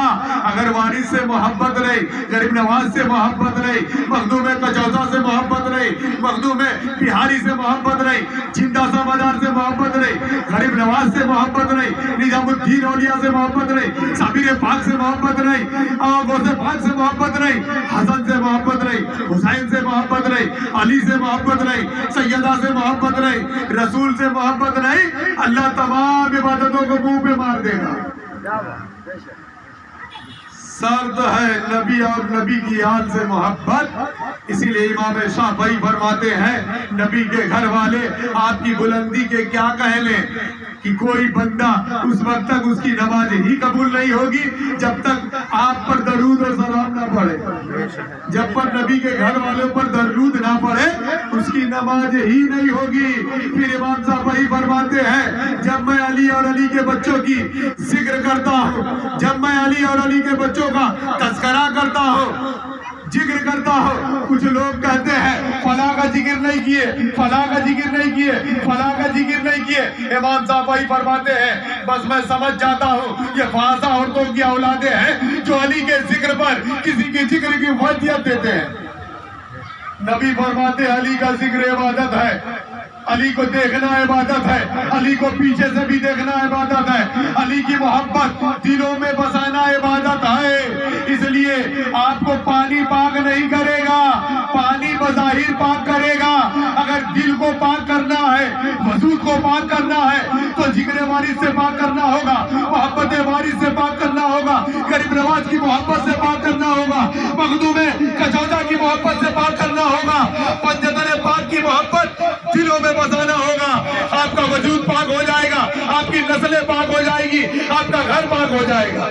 اگر وارث سے محبت نہیں، غریب نواز سے محبت نہیں، مخدوم کچوزہ سے محبت نہیں، مخدوم بہاری سے محبت نہیں، چندہ سا بازار سے محبت نہیں، غریب نواز سے محبت نہیں، نظام الدین اولیاء سے محبت نہیں، صابر پاک سے محبت نہیں، غوث پاک سے محبت نہیں، حسن سے محبت نہیں، حسین سے محبت نہیں، علی سے محبت نہیں، سیدہ سے محبت نہیں، رسول سے محبت نہیں، اللہ تمام عبادتوں کو منہ پہ مار دے گا۔ شرط ہے نبی اور نبی کی آل سے محبت۔ اسی لیے امام شافعی فرماتے ہیں نبی کے گھر والے آپ کی بلندی کے کیا کہہ لیں کہ کوئی بندہ اس وقت تک اس کی نماز ہی قبول نہیں ہوگی جب تک آپ پر درود و سلام نہ پڑھے۔ جب پر نبی کے گھر والوں پر درود نہ پڑھے اس کی نماز ہی نہیں ہوگی۔ پھر امام شافعی فرماتے ہیں جب میں علی اور علی کے بچوں کی ذکر کرتا ہوں، جب میں علی اور علی کے بچوں کا تذکرہ کرتا ہوں، ذکر کرتا ہوں، کچھ لوگ کہتے ہیں فلاں کا ذکر نہیں کیے، فلاں کا ذکر نہیں کیے، فلاں کا ذکر نہیں کیے۔ امام صافی فرماتے ہیں بس میں سمجھ جاتا ہوں یہ فاسدہ عورتوں کی اولادیں ہیں جو علی کے ذکر پر کسی کے ذکر کی فضیلت دیتے ہیں۔ نبی فرماتے ہیں علی کا ذکر عبادت ہے، علی کو دیکھنا عبادت ہے، علی کو پیچھے سے بھی دیکھنا عبادت ہے، علی کی محبت دلوں میں بسانا عبادت ہے۔ اس لیے آپ کو پانی پاک نہیں کرے گا، پانی بظاہر پاک کرے گا۔ اگر دل کو پاک کرنا ہے، وجود کو پاک کرنا ہے تو ذکر وارث سے پاک کرنا ہوگا، محبت وارث سے پاک کرنا ہوگا، غریب نواز کی محبت سے پاک کرنا ہوگا، مخدوم کچوزہ کی محبت سے پاک کرنا ہوگا، پنجتن پاک کی محبت دلوں میں بسانا ہوگا۔ آپ کا وجود پاک ہو جائے گا، آپ کی نسلیں پاک ہو جائے گی، آپ کا گھر پاک ہو جائے گا۔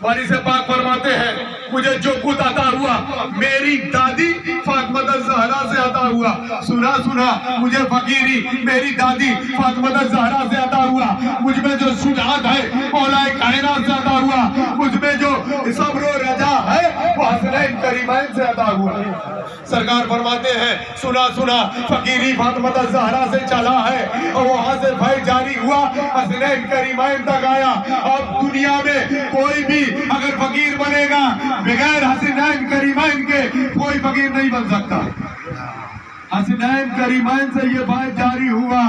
وارث پاک فرماتے ہیں مجھے جو کچھ عطا ہوا میری دادی فاطمہ الزہرا سے عطا ہوا۔ سنا مجھے فقیری میری دادی فاطمہ الزہرا سے عطا ہوا۔ مجھ میں جو شجاعت ہے مولا کائنات سے عطا ہوا۔ مجھ میں جو صبر و رجا ہے وہ حسنین کریمین سے عطا ہوا۔ سرکار فرماتے ہیں سنا فقیری فاطمہ الزہرا سے چلا ہے اور وہاں سے فیض جاری ہوا حسنین کریمین تک آیا۔ اب دنیا میں کوئی بھی اگر فقیر بنے گا بغیر حسنین کریمین کے کوئی فقیر نہیں بن سکتا۔ حسنین کریمین سے یہ فیض جاری ہوا۔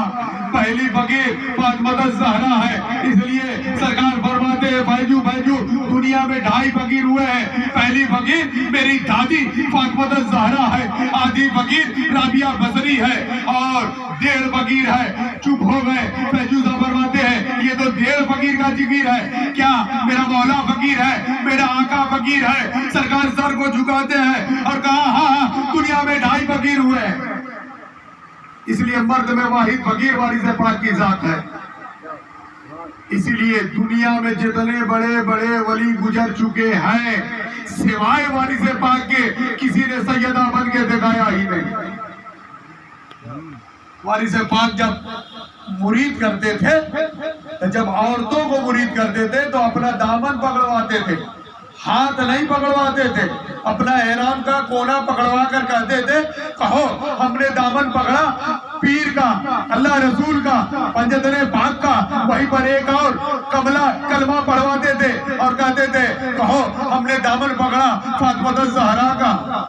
پہلی فقیر فاطمہ الزہرا ہے، اس لیے سرکار فرماتے ہیں فیجو دنیا میں 2.5 فقیر ہوئے ہیں۔ پہلی فقیر میری دادی فاطمہ الزہرا ہے، آدھی فقیر رابعہ بصری ہے اور 1.5 فقیر ہے۔ چپ ہو گئے۔ فیجوزہ فرماتے ہیں یہ تو 1.5 فقیر کا ذکر ہے، کیا میرا مولا فقیر ہے، میرا آقا فقیر ہے؟ سرکار سر کو جھکاتے ہیں اور کہا ہاں دنیا میں 2.5 فقیر ہوئے ہیں۔ اس لیے مرد میں واحد فقیر وارث پاک کی ذات ہے۔ اس لیے دنیا میں جتنے بڑے بڑے ولی گزر چکے ہیں سوائے وارث پاک کے کسی نے سیدہ بن کے دکھایا ہی نہیں۔ وارث پاک جب مرید کرتے تھے، جب عورتوں کو مرید کرتے تھے تو اپنا دامن پکڑواتے تھے، ہاتھ نہیں پکڑواتے تھے، اپنا احرام کا کونا پکڑوا کر کہتے تھے کہو ہم نے دامن پکڑا پیر کا، اللہ رسول کا، پنجتن پاک کا۔ وہیں پر ایک اور کلمہ پڑھواتے تھے اور کہتے تھے کہو ہم نے دامن پکڑا فاطمہ الزہرا کا۔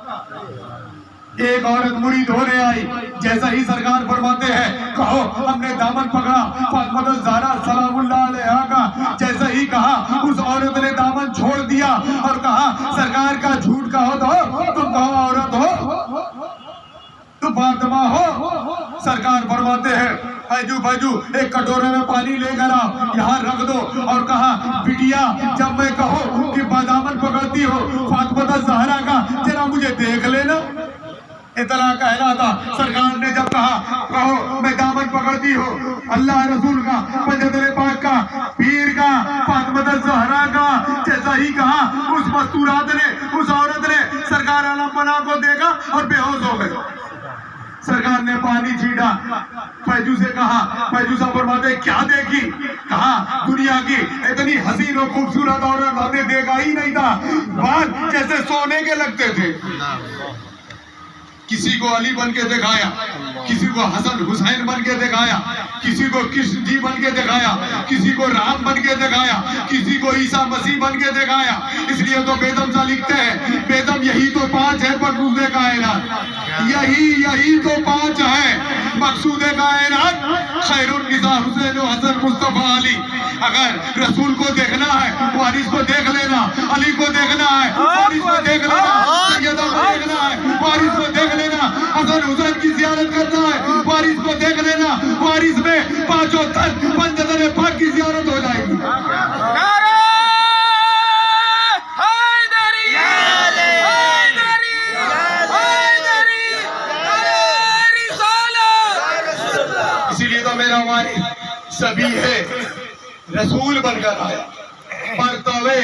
ایک عورت مرید ہونے آئی، جیسا ہی سرکار فرماتے ہیں کہو ہم نے دامن پکڑا فاطمہ الزہرا سلام اللہ علیہا کا، جیسا ہی کہا اس عورت نے دامن چھوڑ دیا اور کہا سرکار کا جھوٹ کہو تو تم کہو عورت ہو تو فاطمہ ہو۔ سرکار فرماتے ہیں فیجو ایک کٹورے میں پانی لے کر آؤ، یہاں رکھ دو اور کہا بٹیا جب میں کہوں کہ دامن پکڑتی ہو فاطمہ الزہرا کا ذرا مجھے دیکھ لینا۔ اتنا کہنا تھا۔ سرکار نے جب کہا کہو میں دامن پکڑتی ہوں اللہ رسول کا، پنجتن پاک کا، پیر کا، فاطمہ الزہرا کا، جیسا ہی کہا اس مستورات نے، اس عورت نے سرکار عالم پناہ کو دیکھا اور بے ہوش ہو گئے۔ سرکار سرکار نے پانی چھینٹا، فیضو سے کہا، فیضو صاحب فرماتے کیا دیکھی؟ کہا دنیا کی اتنی حسین و خوبصورت عورت ہم نے دیکھا ہی نہیں تھا، بال جیسے سونے کے لگتے تھے۔ کسی کو علی بن کے دکھایا، کسی کو حسن حسین بن کے دکھایا، کسی کو کشن جی بن کے دکھایا، کسی کو رام بن کے دکھایا، کسی کو عیسیٰ مسیح بن کے دکھایا۔ اس لیے تو بیدم صاحب لکھتے ہیں، بیدم یہی تو 5 ہے مقصود کائنات، یہی تو 5 ہے مقصود کائنات، خیر النساء حسین و حسن مصطفیٰ علی۔ اگر رسول کو دیکھنا ہے وارث کو دیکھ لینا، علی کو دیکھنا ہے وارث کو دیکھ لینا، سیدہ کو دیکھنا ہے وارث کو دیکھ لینا، حسن حسین کی زیارت کرنا ہے وارث کو دیکھ لینا، وارث میں 5 تن پنجتن پاک کی زیارت ہو جائے گی۔ نعرہ حیدری، حیدری، حیدری، نعرہ رسالت۔ اسی لیے تو میرا وارث سبھی ہے، رسول بن کر آیا، مرتبہ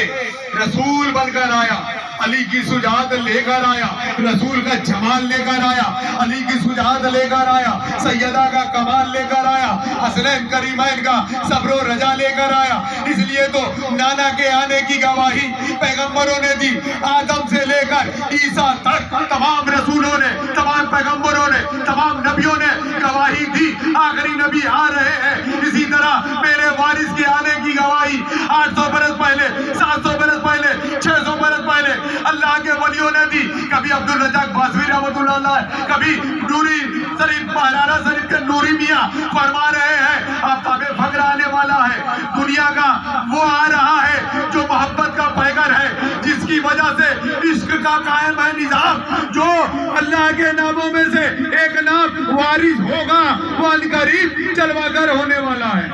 رسول بن کر آیا، علی کی سجاد لے کر آیا، رسول کا جمال لے کر آیا، علی کی سجاد لے کر آیا، سیدہ کا کمال لے کر آیا، حسنین کریمین کا صبر و رجا لے کر آیا۔ اس لیے تو نانا کے آنے کی گواہی پیغمبروں نے دی، آدم سے لے کر عیسیٰ تک تمام رسولوں نے، تمام پیغمبروں نے، تمام نبیوں نے گواہی دی آخری نبی آ رہے ہیں۔ اسی طرح میرے وارث کے آنے کی گواہی 800 برس پہلے، 700 برس پہلے، 600 برس پہلے اللہ کے ولیوں نے دی۔ کبھی عبدالرزاق بازوی رحمۃ اللہ علیہ، کبھی نوری شریف پہرارہ شریف کے نوری میاں فرما رہے ہیں آفتاب فجر آنے والا ہے، دنیا کا وہ آ رہا ہے جو محبت کا پیکر ہے، جس کی وجہ سے عشق کا قائم ہے نظام، جو اللہ کے ناموں میں سے ایک نام وارث ہوگا، وہ عنقریب جلوہ گر ہونے والا ہے۔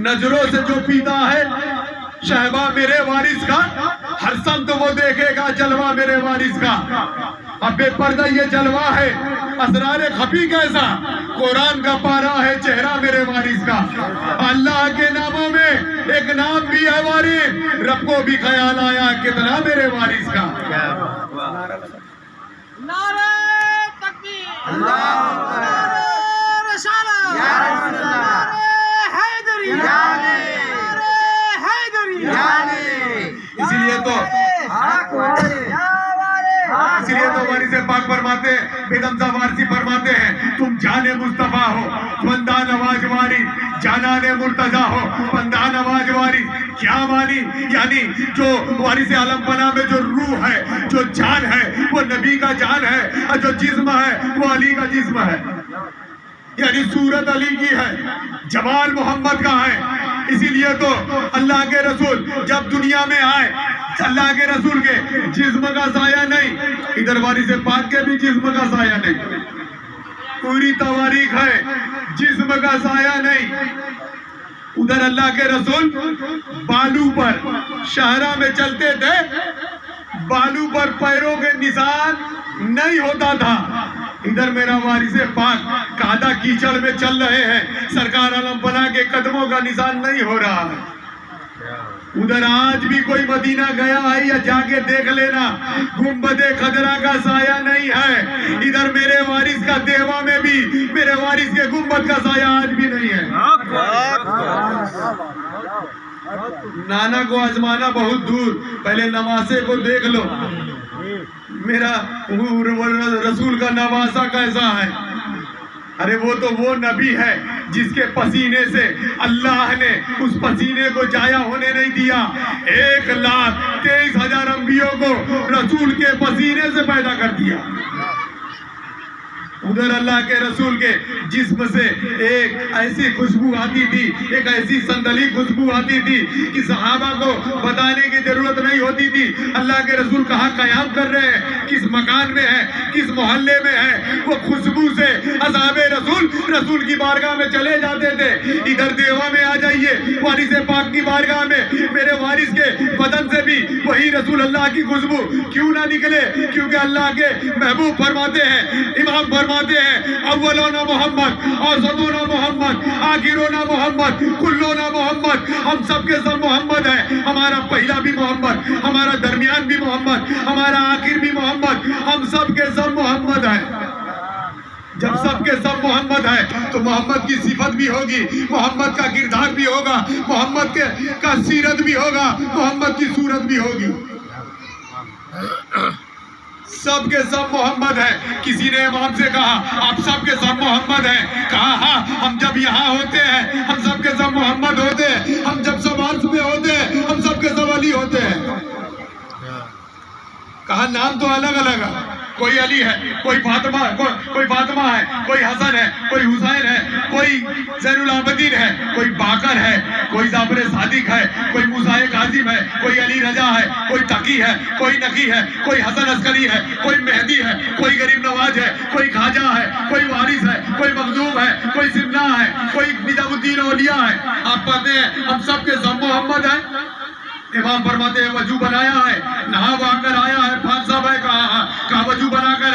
نظروں سے جو پیتا ہے شہبہ میرے وارث کا، ہر سمت وہ دیکھے گا جلوہ میرے وارث کا۔ اب بے پردہ یہ جلوہ ہے، اسرار خفی کیسا، قرآن کا پارا ہے چہرہ میرے وارث کا۔ اللہ کے ناموں میں ایک نام بھی ہے وارث، رب کو بھی خیال آیا کتنا میرے وارث کا۔ نعرہ تکبیر، نعرہ رسالت، نعرہ حیدری، نعرہ حیدری۔ اسی لیے تو وارث پاک فرماتے ہیں، بیدم صاحب وارثی فرماتے ہیں، تم جان مصطفیٰ ہو بندہ نواز وارث، جانان مرتضیٰ ہو بندہ نواز وارث۔ کیا مانی؟ یعنی جو وارث عالم پناہ میں جو روح ہے، جو جان ہے وہ نبی کا جان ہے، اور جو جسم ہے وہ علی کا جسم ہے، یعنی صورت علی کی ہے، جمال محمد کا ہے۔ اسی لیے تو اللہ کے رسول جب دنیا میں آئے، اللہ کے رسول کے جسم کا سایہ نہیں، ادھر وارث پاک کے بھی جسم کا سایہ نہیں، پوری تواریخ ہے، جسم کا سایہ نہیں۔ ادھر اللہ کے رسول بالو پر شہرہ میں چلتے تھے، بالو پر پیروں کے نشان نہیں ہوتا تھا۔ ادھر میرا وارث پاک کادہ کیچڑ میں چل رہے ہیں، سرکار عالم پناہ کے قدموں کا نشان نہیں ہو رہا ہے۔ ادھر آج بھی کوئی مدینہ گیا ہے یا جا کے دیکھ لینا، گنبد خضرا کا سایہ نہیں ہے۔ ادھر میرے وارث کا دیوا میں بھی میرے وارث کے گنبد کا سایہ آج بھی نہیں ہے۔ نانا کو آزمانا بہت دور، پہلے نواسے کو دیکھ لو، میرا رسول کا نواسا کیسا ہے۔ ارے وہ تو وہ نبی ہے جس کے پسینے سے اللہ نے اس پسینے کو جایا ہونے نہیں دیا۔ 1,23,000 انبیوں کو رسول کے پسینے سے پیدا کر دیا۔ ادھر اللہ کے رسول کے جسم سے ایک ایسی خوشبو آتی تھی، ایک ایسی سندلی خوشبو آتی تھی کہ صحابہ کو بتانے کی ضرورت نہیں ہوتی تھی اللہ کے رسول کہاں قیام کر رہے ہیں، کس مکان میں ہے، کس محلے میں ہے۔ وہ خوشبو سے اصحاب رسول کی بارگاہ میں چلے جاتے تھے۔ ادھر دیوا میں آ جائیے، وارث پاک کی بارگاہ میں، میرے وارث کے بدن سے بھی وہی رسول اللہ کی خوشبو کیوں نہ نکلے؟ کیونکہ اللہ کے محبوب فرماتے ہیں، امام فرماتے ہیں، اولونا محمد، اوسطونا محمد، آخرونا محمد، کلونا محمد۔ ہم سب کے سب محمد ہیں، ہمارا پہلا بھی محمد، ہمارا درمیان بھی محمد، ہمارا آخر بھی محمد، ہم سب کے سب محمد ہیں۔ کے سب محمد ہیں تو محمد کی صفت بھی ہوگی, محمد کا کردار بھی ہوگا, محمد کا سیرت بھی ہوگا, محمد کی صورت بھی ہوگی. سب کے سب محمد ہیں. کسی نے امام سے کہا آپ سب کے سب محمد ہیں, کہا ہاں ہم جب یہاں ہوتے ہیں ہم سب کے سب محمد ہوتے ہیں, ہم جب سب عرض میں ہوتے ہیں ہم سب کے سب علی ہوتے ہیں. کہا نام تو الگ الگ ہے, کوئی علی ہے, کوئی فاطمہ ہے, کوئی حسن ہے, کوئی حسین ہے, کوئی زین العابدین ہے, کوئی باقر ہے, کوئی جعفر صادق ہے, کوئی موسیٰ کاظم ہے, کوئی علی رضا ہے, کوئی تقی ہے, کوئی نقی ہے, کوئی حسن عسکری ہے, کوئی مہدی ہے, کوئی غریب نواز ہے, کوئی خواجہ ہے, کوئی وارث ہے, کوئی مخدوم ہے, کوئی سمنا ہے, کوئی نجام الدین اولیاء ہے. آپ پڑھتے ہیں ہم سب کے سب محمد ہیں. امام فرماتے ہیں وضو بنایا ہے, نہا وا کر آیا ہے. پاک صاحب ہے, کہا وضو بنا کر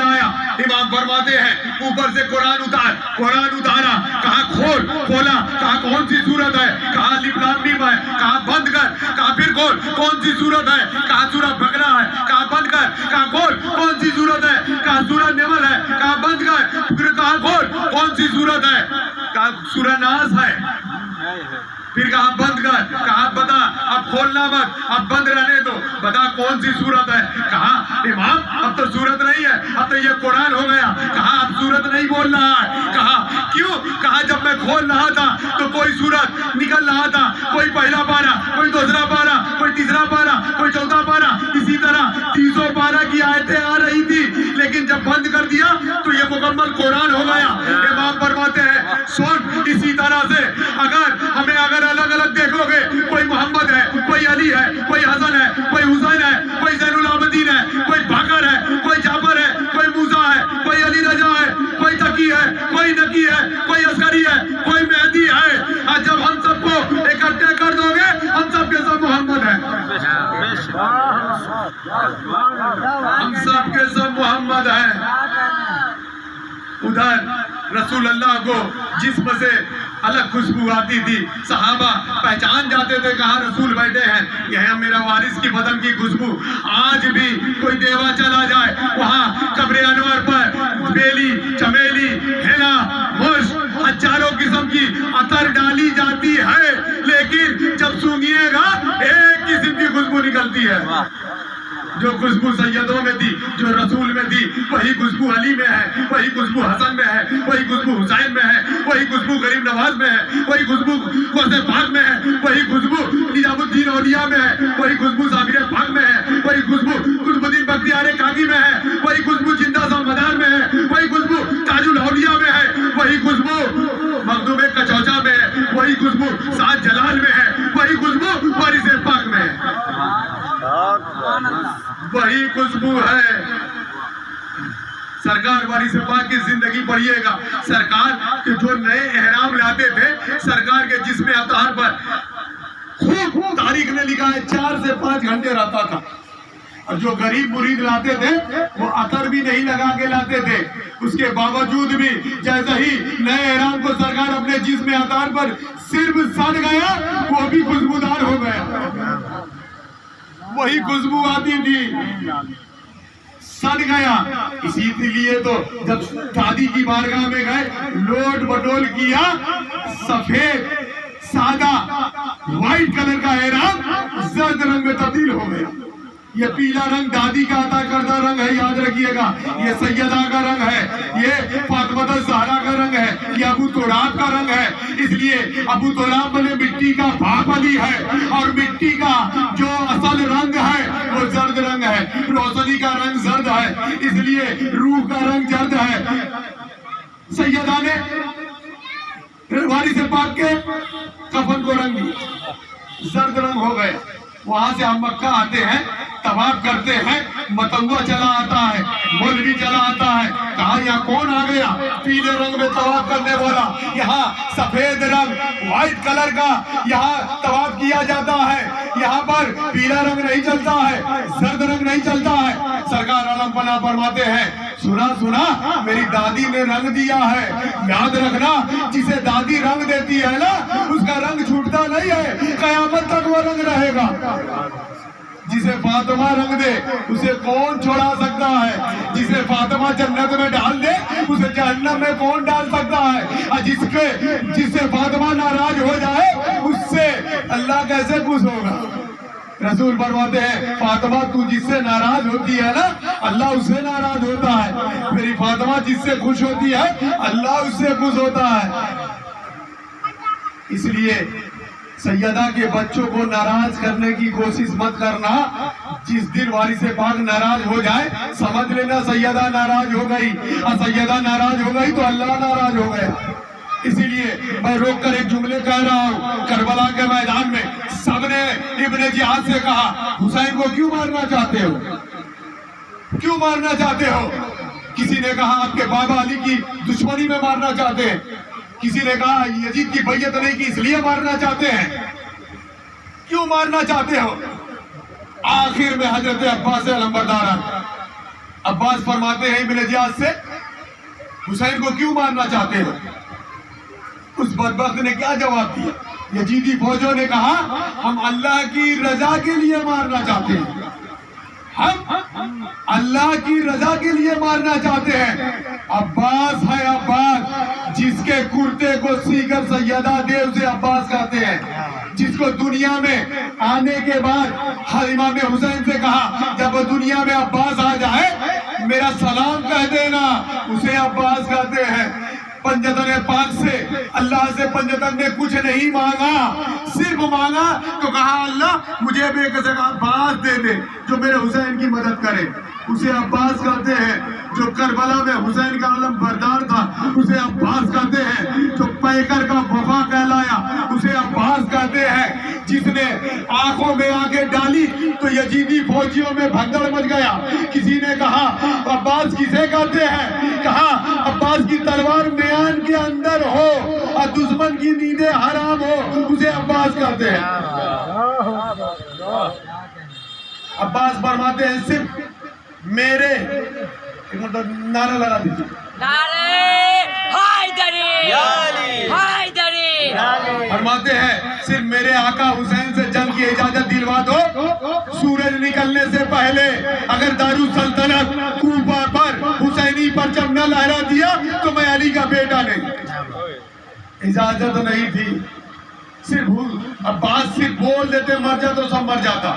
آیا. امام فرماتے ہیں اوپر سے قرآن اتارا, کہا کھولا, کہا کون سی صورت ہے, کہا الف لام میم ہے, کہا بند کر, کہا پھر کھول, کون سی صورت ہے, کہا سورہ بقرہ ہے, کہا بند کر, کہا کھول, کون سی صورت ہے, کہا سورہ نمل ہے, کہا بند کر, پھر کہا کھول, کون سی صورت ہے, کہا سورہ ناس ہے, پھر کہا بند کر, کہا بتا, اب کھولنا مت, اب بند رہنے دو, بتا کون سی صورت ہے. کہا امام اب تو صورت نہیں ہے, اب تو یہ قرآن ہو گیا. کہا اب صورت نہیں بول رہا ہے. کہا کیوں, کہا جب میں کھول رہا تھا تو کوئی صورت نکل رہا تھا, کوئی پہلا پارہ, کوئی دوسرا پارہ, کوئی تیسرا پارہ, کوئی چوتھا پارہ, اسی طرح 312 کی آیتیں آ رہی تھی, لیکن جب بند کر دیا تو یہ مکمل قرآن ہو گیا. امام فرماتے ہیں سن, اسی طرح سے اگر الگ الگ دیکھو گے, کوئی محمد ہے, کوئی علی ہے, کوئی حسن ہے, کوئی حسین ہے, کوئی زین العابدین ہے, کوئی باقر ہے, کوئی جعفر ہے, کوئی موسیٰ ہے, کوئی علی رضا ہے, کوئی تقی ہے, کوئی نقی ہے, کوئی عسکری ہے, کوئی مہدی ہے. جب ہم سب کو اکٹھے کر دو گے ہم سب کے سب محمد ہیں, ہم سب کے سب محمد ہیں. ادھر رسول اللہ کو جسم سے الگ خوشبو آتی تھی, صحابہ پہچان جاتے تھے کہاں رسول بیٹھے ہیں, یہ میرا وارث کی بدن کی خوشبو. آج بھی کوئی دیوا چلا جائے وہاں قبر انور پر بیلی, چمیلی, ہینا, مشک, ہزاروں قسم کی عطر ڈالی جاتی ہے, لیکن جب سونگھیے گا ایک قسم کی خوشبو نکلتی ہے. جو خوشبو سیدوں میں تھی, جو رسول میں تھی, وہی خوشبو علی میں ہے, وہی خوشبو حسن میں ہے, وہی خوشبو حسین میں ہے, وہی خوشبو غریب نواز میں ہے, وہی خوشبو غوث پاک میں ہے, وہی خوشبو نجام الدین اولیاء میں ہے, وہی خوشبو صابر پاک میں ہے, وہی خوشبو قطب الدین بختیار کاکی میں ہے, وہی خوشبو زندہ مدار میں ہے, وہی خوشبو تاج الاولیاء میں ہے, وہی خوشبو مخدوم کچوچا میں ہے, وہی خوشبو سعد جلال میں ہے, وہی خوشبو وارث پاک میں ہے, وہی خوشبو ہے. سرکار وارث پاک کی زندگی پڑھیے گا. سرکار کے جو نئے احرام لاتے تھے, سرکار کے جسم اطہار پر خوب تاریخ نے لکھا ہے 4 سے 5 گھنٹے رہتا تھا. اور جو غریب مرید لاتے تھے وہ عطر بھی نہیں لگا کے لاتے تھے, اس کے باوجود بھی جیسا ہی نئے احرام کو سرکار اپنے جسم اطہار پر صرف سڑ گیا, وہ بھی خوشبودار ہو گیا. وہی خوشبو آتی تھی, سڑ گیا. اسی لیے تو جب دادی کی بارگاہ میں گئے, لوٹ بٹول کیا, سفید سادہ وائٹ کلر کا احرام زرد رنگ میں تبدیل ہو گیا. یہ پیلا رنگ دادی کا عطا کردہ رنگ ہے, یاد رکھیے گا. یہ سیدہ کا رنگ ہے, یہ فاطمہ الزہرا کا رنگ ہے, یہ ابو تراب کا رنگ ہے. اس لیے ابو تراب میں مٹی کا باپ علی ہے, اور مٹی کا جو اصل رنگ ہے وہ زرد رنگ ہے. روشنی کا رنگ زرد ہے, اس لیے روح کا رنگ زرد ہے. سیدہ نے وارث پاک کے کفن کو رنگ دیا, زرد رنگ ہو گئے. وہاں سے ہم مکہ آتے ہیں, طواف کرتے ہیں, متوا چلا آتا ہے, مولوی چلا آتا ہے. کہا یہاں کون آ گیا پیلے رنگ میں طواف کرنے والا, یہاں سفید رنگ وائٹ کلر کا یہاں طواف کیا جاتا ہے, یہاں پر پیلا رنگ نہیں چلتا ہے, زرد رنگ نہیں چلتا ہے. سرکار علم پناہ فرماتے ہیں سنا میری دادی نے رنگ دیا ہے. یاد رکھنا, جسے دادی رنگ دیتی ہے نا اس کا رنگ چھوٹتا نہیں ہے, قیامت تک وہ رنگ رہے گا. جسے فاطمہ رنگ دے اسے کون چھوڑا سکتا ہے, جسے فاطمہ جنت میں ڈال دے اسے چاہے جہنم میں کون ڈال سکتا ہے؟ اور جس سے فاطمہ ناراض ہو جائے اس سے اللہ کیسے خوش ہوگا؟ رسول فرماتے ہیں فاطمہ تو جس سے ناراض ہوتی ہے نا اللہ اس سے ناراض ہوتا ہے، میری فاطمہ جس سے خوش ہوتی ہے اللہ اس سے خوش ہوتا ہے۔ اس لیے سیدہ کے بچوں کو ناراض کرنے کی کوشش مت کرنا، جس دن وارث پاک ناراض ہو جائے سمجھ لینا سیدہ ناراض ہو گئی، اور سیدہ ناراض ہو گئی تو اللہ ناراض ہو گیا۔ اسی لیے میں روک کر ایک جملے کہہ رہا ہوں، کربلا کے میدان میں سب نے ابن جہاد سے کہا حسین کو کیوں مارنا چاہتے ہو، کیوں مارنا چاہتے ہو؟ کسی نے کہا آپ کے بابا علی کی دشمنی میں مارنا چاہتے ہیں، کسی نے کہا یزید کی بیعت نہیں کی اس لیے مارنا چاہتے ہیں، کیوں مارنا چاہتے ہو؟ آخر میں حضرت عباس علمبردار عباس فرماتے ہیں ابن جہاد سے حسین کو کیوں مارنا چاہتے ہو؟ اس بدبخت نے کیا جواب دیا؟ یزیدی فوجوں نے کہا ہم اللہ کی رضا کے لیے مارنا چاہتے ہیں، ہم اللہ کی رضا کے لیے مارنا چاہتے ہیں۔ عباس ہے عباس، جس کے کرتے کو سیگر سیدہ دے اسے عباس کہتے ہیں، جس کو دنیا میں آنے کے بعد امام حسین سے کہا جب دنیا میں عباس آ جائے میرا سلام کہہ دینا، اسے عباس کہتے ہیں۔ پنجتن پاک سے اللہ سے پنجتن نے کچھ نہیں مانگا، صرف مانگا تو کہا اللہ مجھے بھی ایک عباس دے دے جو میرے حسین کی مدد کرے، اسے عباس کہتے ہیں۔ جو کربلا میں حسین کا علم بردار تھا اسے عباس کہتے ہیں، جو پیکر کا وفا کہلایا اسے عباس کہتے ہیں۔ جس نے آنکھوں میں آنکھیں ڈالی تو یزیدی فوجیوں میں بھگدڑ مچ گیا، کسی نے کہا عباس کسے کہتے ہیں؟ کہا عباس کی تلوار میان کے اندر ہو اور دشمن کی نیندیں حرام ہو اسے عباس کہتے ہیں۔ عباس فرماتے ہیں صرف میرے نعرہ لگا دیجیے فرماتے ہیں صرف میرے آقا حسین سے جنگ کی اجازت دلوا دو، سورج نکلنے سے پہلے اگر دارالسلطنت کوفہ پر حسینی پرچم نہ لہرا دیا تو میں علی کا بیٹا نہیں۔ اجازت نہیں تھی، صرف عباس صرف بول دیتے مر جا تو سب مر جاتا،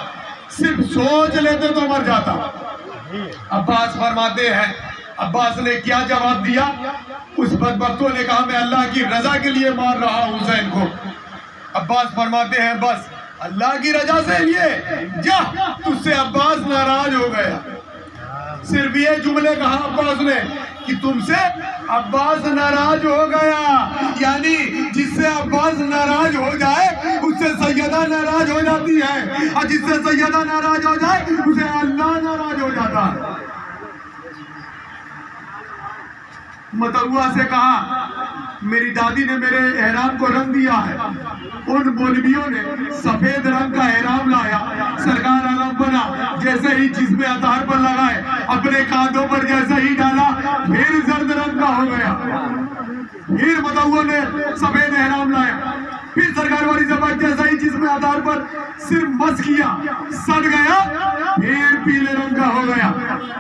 صرف سوچ لیتے تو مر جاتا۔ عباس فرماتے ہیں عباس نے کیا جواب دیا؟ اس بدبختوں نے کہا میں اللہ کی رضا کے لیے مار رہا ہوں حسین کو۔ عباس فرماتے ہیں بس اللہ کی رضا سے لیے جا، تجھ سے عباس ناراض ہو گیا۔ صرف یہ جملے کہا عباس نے کہ تم سے عباس ناراض ہو گیا، یعنی جس سے عباس ناراض ہو جائے اس سے سیدہ ناراض ہو جاتی ہے، اور جس سے سیدہ ناراض ہو جائے اسے اللہ ناراض ہو جاتا ہے۔ متوعہ سے کہا میری دادی نے میرے احرام کو رنگ دیا ہے، ان مولویوں نے سفید رنگ کا احرام لایا، سرکار عالم بنا جیسے ہی جسم عطار پر لگائے اپنے کاندھوں پر جیسے ہی ڈالا پھر زرد رنگ کا ہو گیا۔ پھر متوعہ نے سفید احرام لایا، پھر سرکار والی زبان جیسا ہی جسم عطار پر صرف مس کیا سڑ گیا، پھر پیلے رنگ کا ہو گیا۔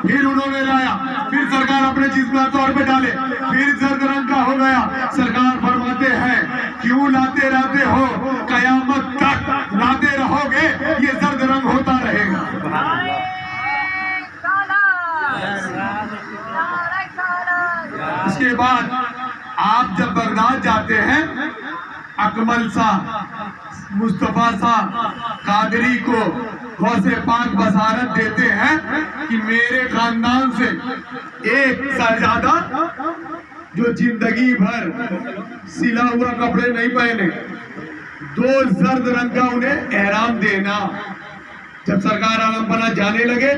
پھر انہوں نے لایا، پھر سرکار اپنے جسم عطار پہ ڈالے، پھر زرد رنگ کا ہو گیا۔ سرکار فرماتے ہیں کیوں لاتے رہتے ہو، قیامت تک لاتے رہو گے یہ زرد رنگ ہوتا رہے گا۔ اس کے بعد آپ جب بغداد جاتے ہیں اکمل صاحب مصطفیٰ صاحب قادری کو غوث پاک بصارت دیتے ہیں کہ میرے خاندان سے ایک صاحبزادہ جو زندگی بھر سلا ہوا کپڑے نہیں پہنے 2 زرد رنگ کا انہیں احرام دینا۔ جب سرکار عالم بنا جانے لگے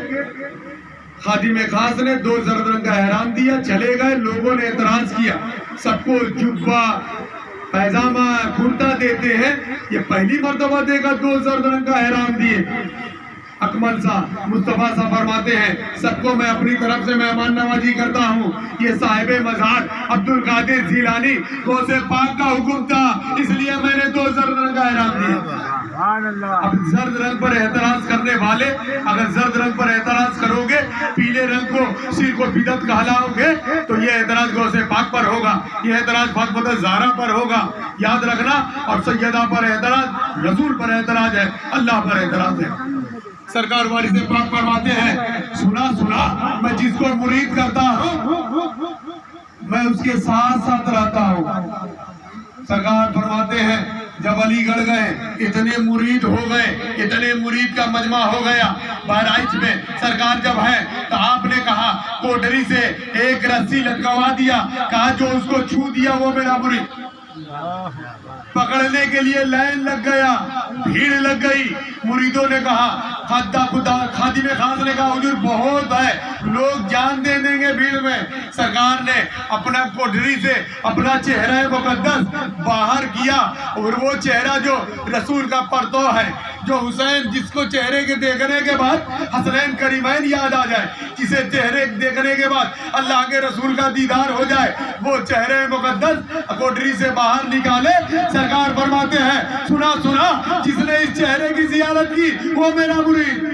خادم خاص نے 2 زرد رنگ کا احرام دیا، چلے گئے، لوگوں نے اعتراض کیا، سب کو جبہ پیجامہ کرتا دیتے ہیں، یہ پہلی مرتبہ دے گا 2 زرد رنگ کا احرام دیے۔ اکمل صاحب مصطفیٰ صاحب فرماتے ہیں سب کو میں اپنی طرف سے مہمان نوازی کرتا ہوں، یہ صاحب مزار عبد القادر جیلانی غوث پاک کا حکم تھا اس لیے میں نے 2 زرد رنگ کا احرام دیا۔ اب زرد رنگ پر اعتراض کرنے والے اگر زرد رنگ پر اعتراض کرو گے، پیلے رنگ کو شرک و بدعت کہلاؤ گے، تو یہ اعتراض غوث پاک پر ہوگا، یہ اعتراض فاطمہ زہرا پر ہوگا، یاد رکھنا۔ اور سیدہ پر اعتراض رسول پر اعتراض ہے، اللہ پر اعتراض ہے۔ سرکار وارث پاک فرماتے ہیں، سنا میں جس کو مرید کرتا ہوں میں اس کے ساتھ ساتھ رہتا ہوں۔ سرکار فرماتے ہیں جب علی گڑھ گئے اتنے مرید ہو گئے، اتنے مرید کا مجمع ہو گیا، بہرائچ میں سرکار جب ہے تو آپ نے کہا کوٹری سے ایک رسی لٹکوا دیا، کہا جو اس کو چھو دیا وہ میرا مرید۔ پکڑنے کے لیے لائن لگ گیا، بھیڑ لگ گئی، مریدوں نے کہا، خادم خاص نے کہا حضور بہت ہے، لوگ جان دے دیں گے بھیڑ میں۔ سرکار نے اپنا کوٹری سے اپنا چہرہ مقدس باہر کیا، اور وہ چہرہ جو رسول کا پرتو ہے، جو حسین جس کو چہرے کے دیکھنے کے بعد حسنین کریمین یاد آ جائے، جسے چہرے دیکھنے کے بعد اللہ کے رسول کا دیدار ہو جائے، وہ چہرہ مقدس کوٹری سے باہر نکالے۔ سرکار فرماتے ہیں سنا جس نے اس چہرے کی زیارت کی وہ میرا مرید۔